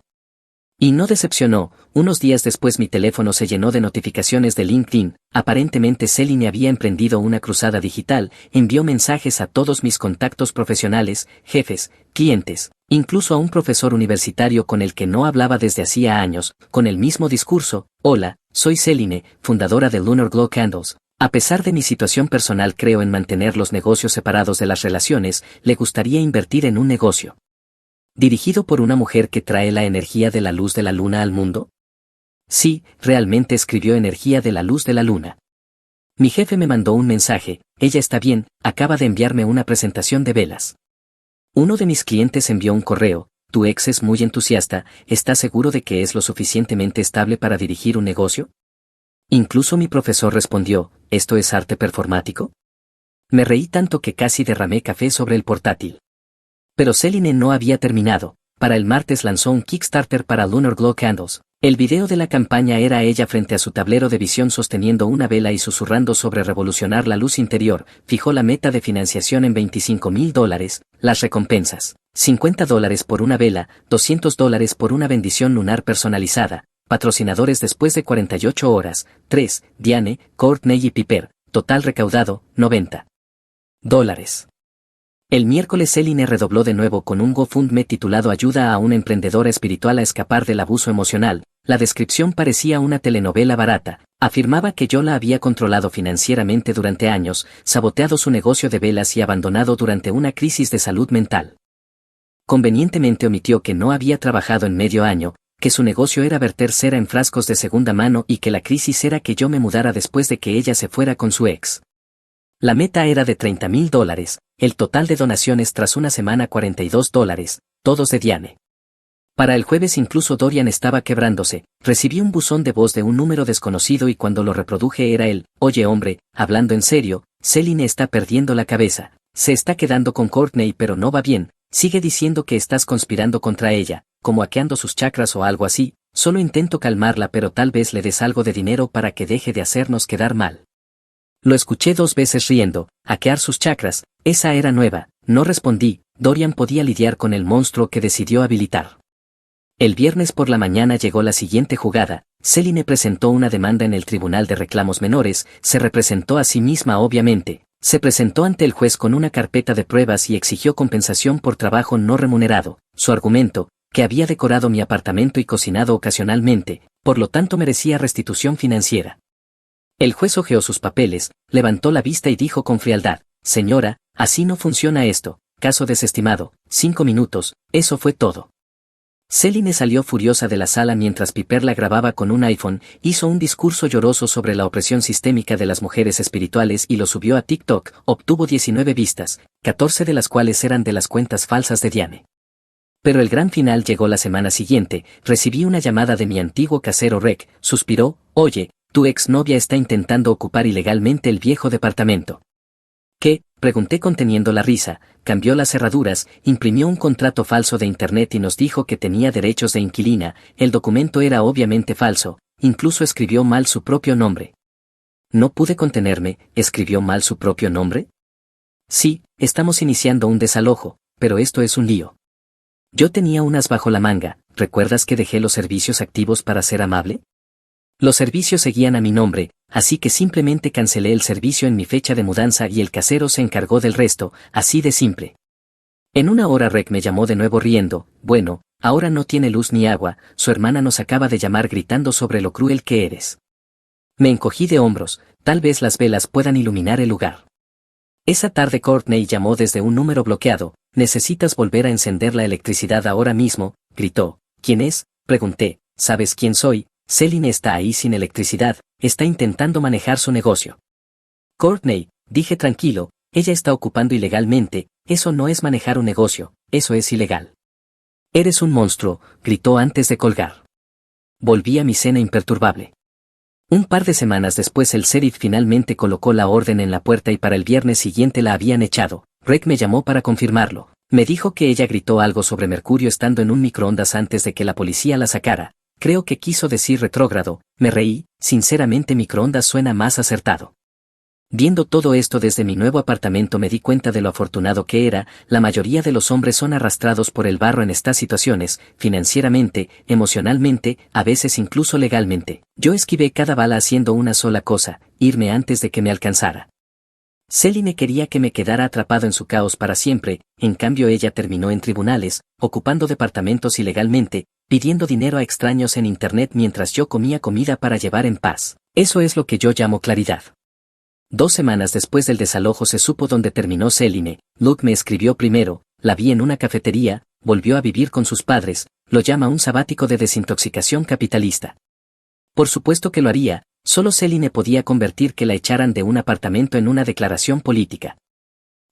Y no decepcionó, unos días después mi teléfono se llenó de notificaciones de LinkedIn, aparentemente Céline había emprendido una cruzada digital, envió mensajes a todos mis contactos profesionales, jefes, clientes, incluso a un profesor universitario con el que no hablaba desde hacía años, con el mismo discurso: hola, soy Céline, fundadora de Lunar Glow Candles. A pesar de mi situación personal creo en mantener los negocios separados de las relaciones, le gustaría invertir en un negocio dirigido por una mujer que trae la energía de la luz de la luna al mundo. Sí, realmente escribió energía de la luz de la luna. Mi jefe me mandó un mensaje: ella está bien, acaba de enviarme una presentación de velas. Uno de mis clientes envió un correo: tu ex es muy entusiasta, ¿estás seguro de que es lo suficientemente estable para dirigir un negocio? Incluso mi profesor respondió: ¿esto es arte performático? Me reí tanto que casi derramé café sobre el portátil. Pero Céline no había terminado. Para el martes lanzó un Kickstarter para Lunar Glow Candles. El video de la campaña era ella frente a su tablero de visión sosteniendo una vela y susurrando sobre revolucionar la luz interior. Fijó la meta de financiación en $25,000, las recompensas: $50 por una vela, $200 por una bendición lunar personalizada, patrocinadores después de 48 horas, 3, Diane, Courtney y Piper, total recaudado, $90. El miércoles Céline redobló de nuevo con un GoFundMe titulado Ayuda a una emprendedora espiritual a escapar del abuso emocional. La descripción parecía una telenovela barata. Afirmaba que yo la había controlado financieramente durante años, saboteado su negocio de velas y abandonado durante una crisis de salud mental. Convenientemente omitió que no había trabajado en medio año, que su negocio era verter cera en frascos de segunda mano y que la crisis era que yo me mudara después de que ella se fuera con su ex. La meta era de $30,000, el total de donaciones tras una semana $42, todos de Diane. Para el jueves incluso Dorian estaba quebrándose. Recibí un buzón de voz de un número desconocido y cuando lo reproduje era él: oye hombre, hablando en serio, Céline está perdiendo la cabeza, se está quedando con Courtney pero no va bien, sigue diciendo que estás conspirando contra ella, como hackeando sus chakras o algo así, solo intento calmarla pero tal vez le des algo de dinero para que deje de hacernos quedar mal. Lo escuché 2 veces riendo: hackear sus chakras, esa era nueva, no respondí. Dorian podía lidiar con el monstruo que decidió habilitar. El viernes por la mañana llegó la siguiente jugada: Céline presentó una demanda en el Tribunal de Reclamos Menores, se representó a sí misma obviamente, se presentó ante el juez con una carpeta de pruebas y exigió compensación por trabajo no remunerado. Su argumento: que había decorado mi apartamento y cocinado ocasionalmente, por lo tanto merecía restitución financiera. El juez hojeó sus papeles, levantó la vista y dijo con frialdad: señora, así no funciona esto, caso desestimado, 5 minutos, eso fue todo. Céline salió furiosa de la sala mientras Piper la grababa con un iPhone, hizo un discurso lloroso sobre la opresión sistémica de las mujeres espirituales y lo subió a TikTok, obtuvo 19 vistas, 14 de las cuales eran de las cuentas falsas de Diane. Pero el gran final llegó la semana siguiente: recibí una llamada de mi antiguo casero Rec, suspiró: oye, tu exnovia está intentando ocupar ilegalmente el viejo departamento. ¿Qué? Pregunté conteniendo la risa. Cambió las cerraduras, imprimió un contrato falso de internet y nos dijo que tenía derechos de inquilina. El documento era obviamente falso, incluso escribió mal su propio nombre. No pude contenerme: ¿escribió mal su propio nombre? Sí, estamos iniciando un desalojo, pero esto es un lío. Yo tenía unas bajo la manga. ¿Recuerdas que dejé los servicios activos para ser amable? Los servicios seguían a mi nombre, así que simplemente cancelé el servicio en mi fecha de mudanza y el casero se encargó del resto, así de simple. En una hora Rec me llamó de nuevo riendo: bueno, ahora no tiene luz ni agua, su hermana nos acaba de llamar gritando sobre lo cruel que eres. Me encogí de hombros: tal vez las velas puedan iluminar el lugar. Esa tarde Courtney llamó desde un número bloqueado: necesitas volver a encender la electricidad ahora mismo, gritó. ¿Quién es? Pregunté. ¿Sabes quién soy? Céline está ahí sin electricidad, está intentando manejar su negocio. Courtney, dije tranquilo, ella está ocupando ilegalmente, eso no es manejar un negocio, eso es ilegal. Eres un monstruo, gritó antes de colgar. Volví a mi cena imperturbable. Un par de semanas después el sheriff finalmente colocó la orden en la puerta y para el viernes siguiente la habían echado. Rec me llamó para confirmarlo. Me dijo que ella gritó algo sobre mercurio estando en un microondas antes de que la policía la sacara, Creo que quiso decir retrógrado, me reí, sinceramente microondas suena más acertado. Viendo todo esto desde mi nuevo apartamento me di cuenta de lo afortunado que era, la mayoría de los hombres son arrastrados por el barro en estas situaciones, financieramente, emocionalmente, a veces incluso legalmente. Yo esquivé cada bala haciendo una sola cosa, irme antes de que me alcanzara. Céline quería que me quedara atrapado en su caos para siempre, en cambio ella terminó en tribunales, ocupando departamentos ilegalmente, pidiendo dinero a extraños en internet mientras yo comía comida para llevar en paz. Eso es lo que yo llamo claridad. 2 semanas después del desalojo se supo dónde terminó Céline. Luke me escribió primero, la vi en una cafetería, volvió a vivir con sus padres, lo llama un sabático de desintoxicación capitalista. Por supuesto que lo haría, solo Céline podía convertir que la echaran de un apartamento en una declaración política.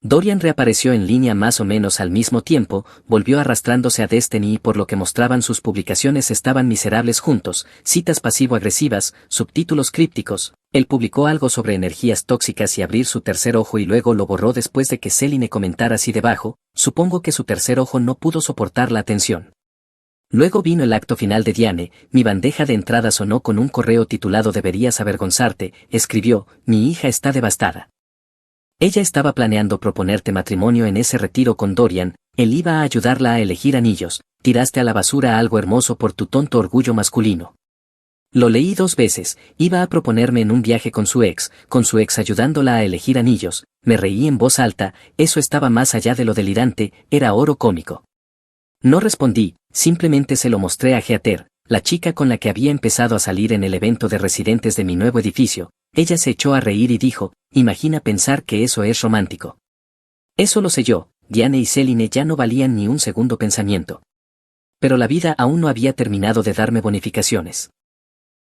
Dorian reapareció en línea más o menos al mismo tiempo, volvió arrastrándose a Destiny y por lo que mostraban sus publicaciones estaban miserables juntos, citas pasivo-agresivas, subtítulos crípticos. Él publicó algo sobre energías tóxicas y abrir su tercer ojo y luego lo borró después de que Céline comentara así debajo, supongo que su tercer ojo no pudo soportar la atención. Luego vino el acto final de Diane, mi bandeja de entrada sonó con un correo titulado Deberías avergonzarte, escribió, mi hija está devastada. Ella estaba planeando proponerte matrimonio en ese retiro con Dorian, él iba a ayudarla a elegir anillos, tiraste a la basura algo hermoso por tu tonto orgullo masculino. Lo leí 2 veces, iba a proponerme en un viaje con su ex ayudándola a elegir anillos, me reí en voz alta, eso estaba más allá de lo delirante, era oro cómico. No respondí, simplemente se lo mostré a Heather, la chica con la que había empezado a salir en el evento de residentes de mi nuevo edificio. Ella se echó a reír y dijo, imagina pensar que eso es romántico. Eso lo sé yo, Diane y Céline ya no valían ni un segundo pensamiento. Pero la vida aún no había terminado de darme bonificaciones.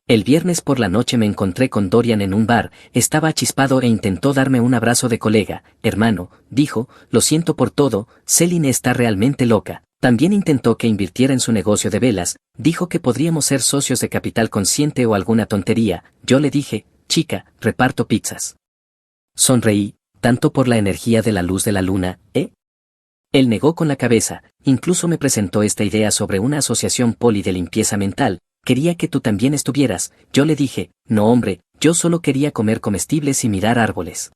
El viernes por la noche me encontré con Dorian en un bar, estaba achispado e intentó darme un abrazo de colega, hermano, dijo, lo siento por todo, Céline está realmente loca. También intentó que invirtiera en su negocio de velas, dijo que podríamos ser socios de capital consciente o alguna tontería, yo le dije, chica, reparto pizzas. Sonreí, tanto por la energía de la luz de la luna, ¿eh? Él negó con la cabeza, incluso me presentó esta idea sobre una asociación poli de limpieza mental, quería que tú también estuvieras, yo le dije, no hombre, yo solo quería comer comestibles y mirar árboles.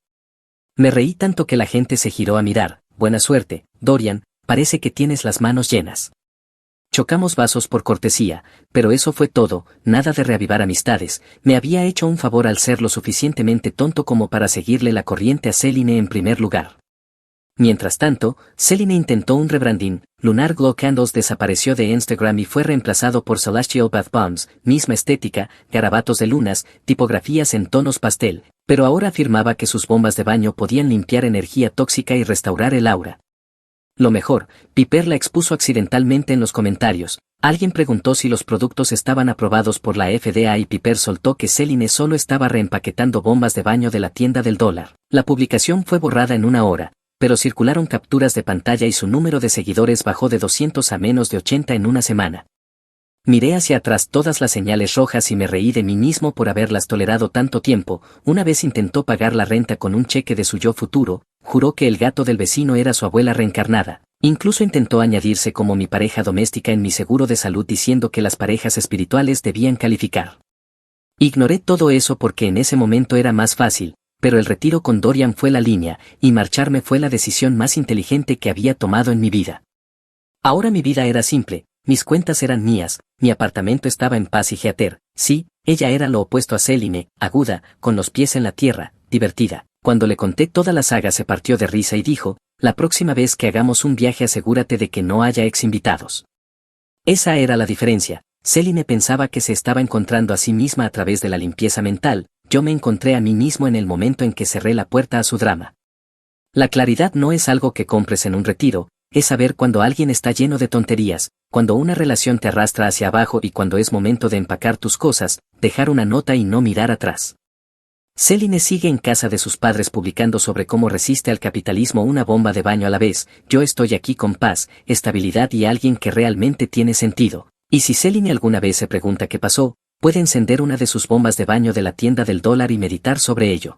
Me reí tanto que la gente se giró a mirar, buena suerte, Dorian, parece que tienes las manos llenas. Chocamos vasos por cortesía, pero eso fue todo, nada de reavivar amistades, me había hecho un favor al ser lo suficientemente tonto como para seguirle la corriente a Céline en primer lugar. Mientras tanto, Céline intentó un rebranding, Lunar Glow Candles desapareció de Instagram y fue reemplazado por Celestial Bath Bombs, misma estética, garabatos de lunas, tipografías en tonos pastel, pero ahora afirmaba que sus bombas de baño podían limpiar energía tóxica y restaurar el aura. Lo mejor, Piper la expuso accidentalmente en los comentarios. Alguien preguntó si los productos estaban aprobados por la FDA y Piper soltó que Céline solo estaba reempaquetando bombas de baño de la tienda del dólar. La publicación fue borrada en 1 hora, pero circularon capturas de pantalla y su número de seguidores bajó de 200 a menos de 80 en una semana. Miré hacia atrás todas las señales rojas y me reí de mí mismo por haberlas tolerado tanto tiempo. Una vez intentó pagar la renta con un cheque de su yo futuro, juró que el gato del vecino era su abuela reencarnada. Incluso intentó añadirse como mi pareja doméstica en mi seguro de salud diciendo que las parejas espirituales debían calificar. Ignoré todo eso porque en ese momento era más fácil, pero el retiro con Dorian fue la línea, y marcharme fue la decisión más inteligente que había tomado en mi vida. Ahora mi vida era simple. Mis cuentas eran mías, mi apartamento estaba en paz y Heather, sí, ella era lo opuesto a Céline, aguda, con los pies en la tierra, divertida. Cuando le conté toda la saga se partió de risa y dijo, la próxima vez que hagamos un viaje asegúrate de que no haya ex invitados. Esa era la diferencia, Céline pensaba que se estaba encontrando a sí misma a través de la limpieza mental, yo me encontré a mí mismo en el momento en que cerré la puerta a su drama. La claridad no es algo que compres en un retiro, es saber cuando alguien está lleno de tonterías, cuando una relación te arrastra hacia abajo y cuando es momento de empacar tus cosas, dejar una nota y no mirar atrás. Céline sigue en casa de sus padres publicando sobre cómo resiste al capitalismo una bomba de baño a la vez, yo estoy aquí con paz, estabilidad y alguien que realmente tiene sentido. Y si Céline alguna vez se pregunta qué pasó, puede encender una de sus bombas de baño de la tienda del dólar y meditar sobre ello.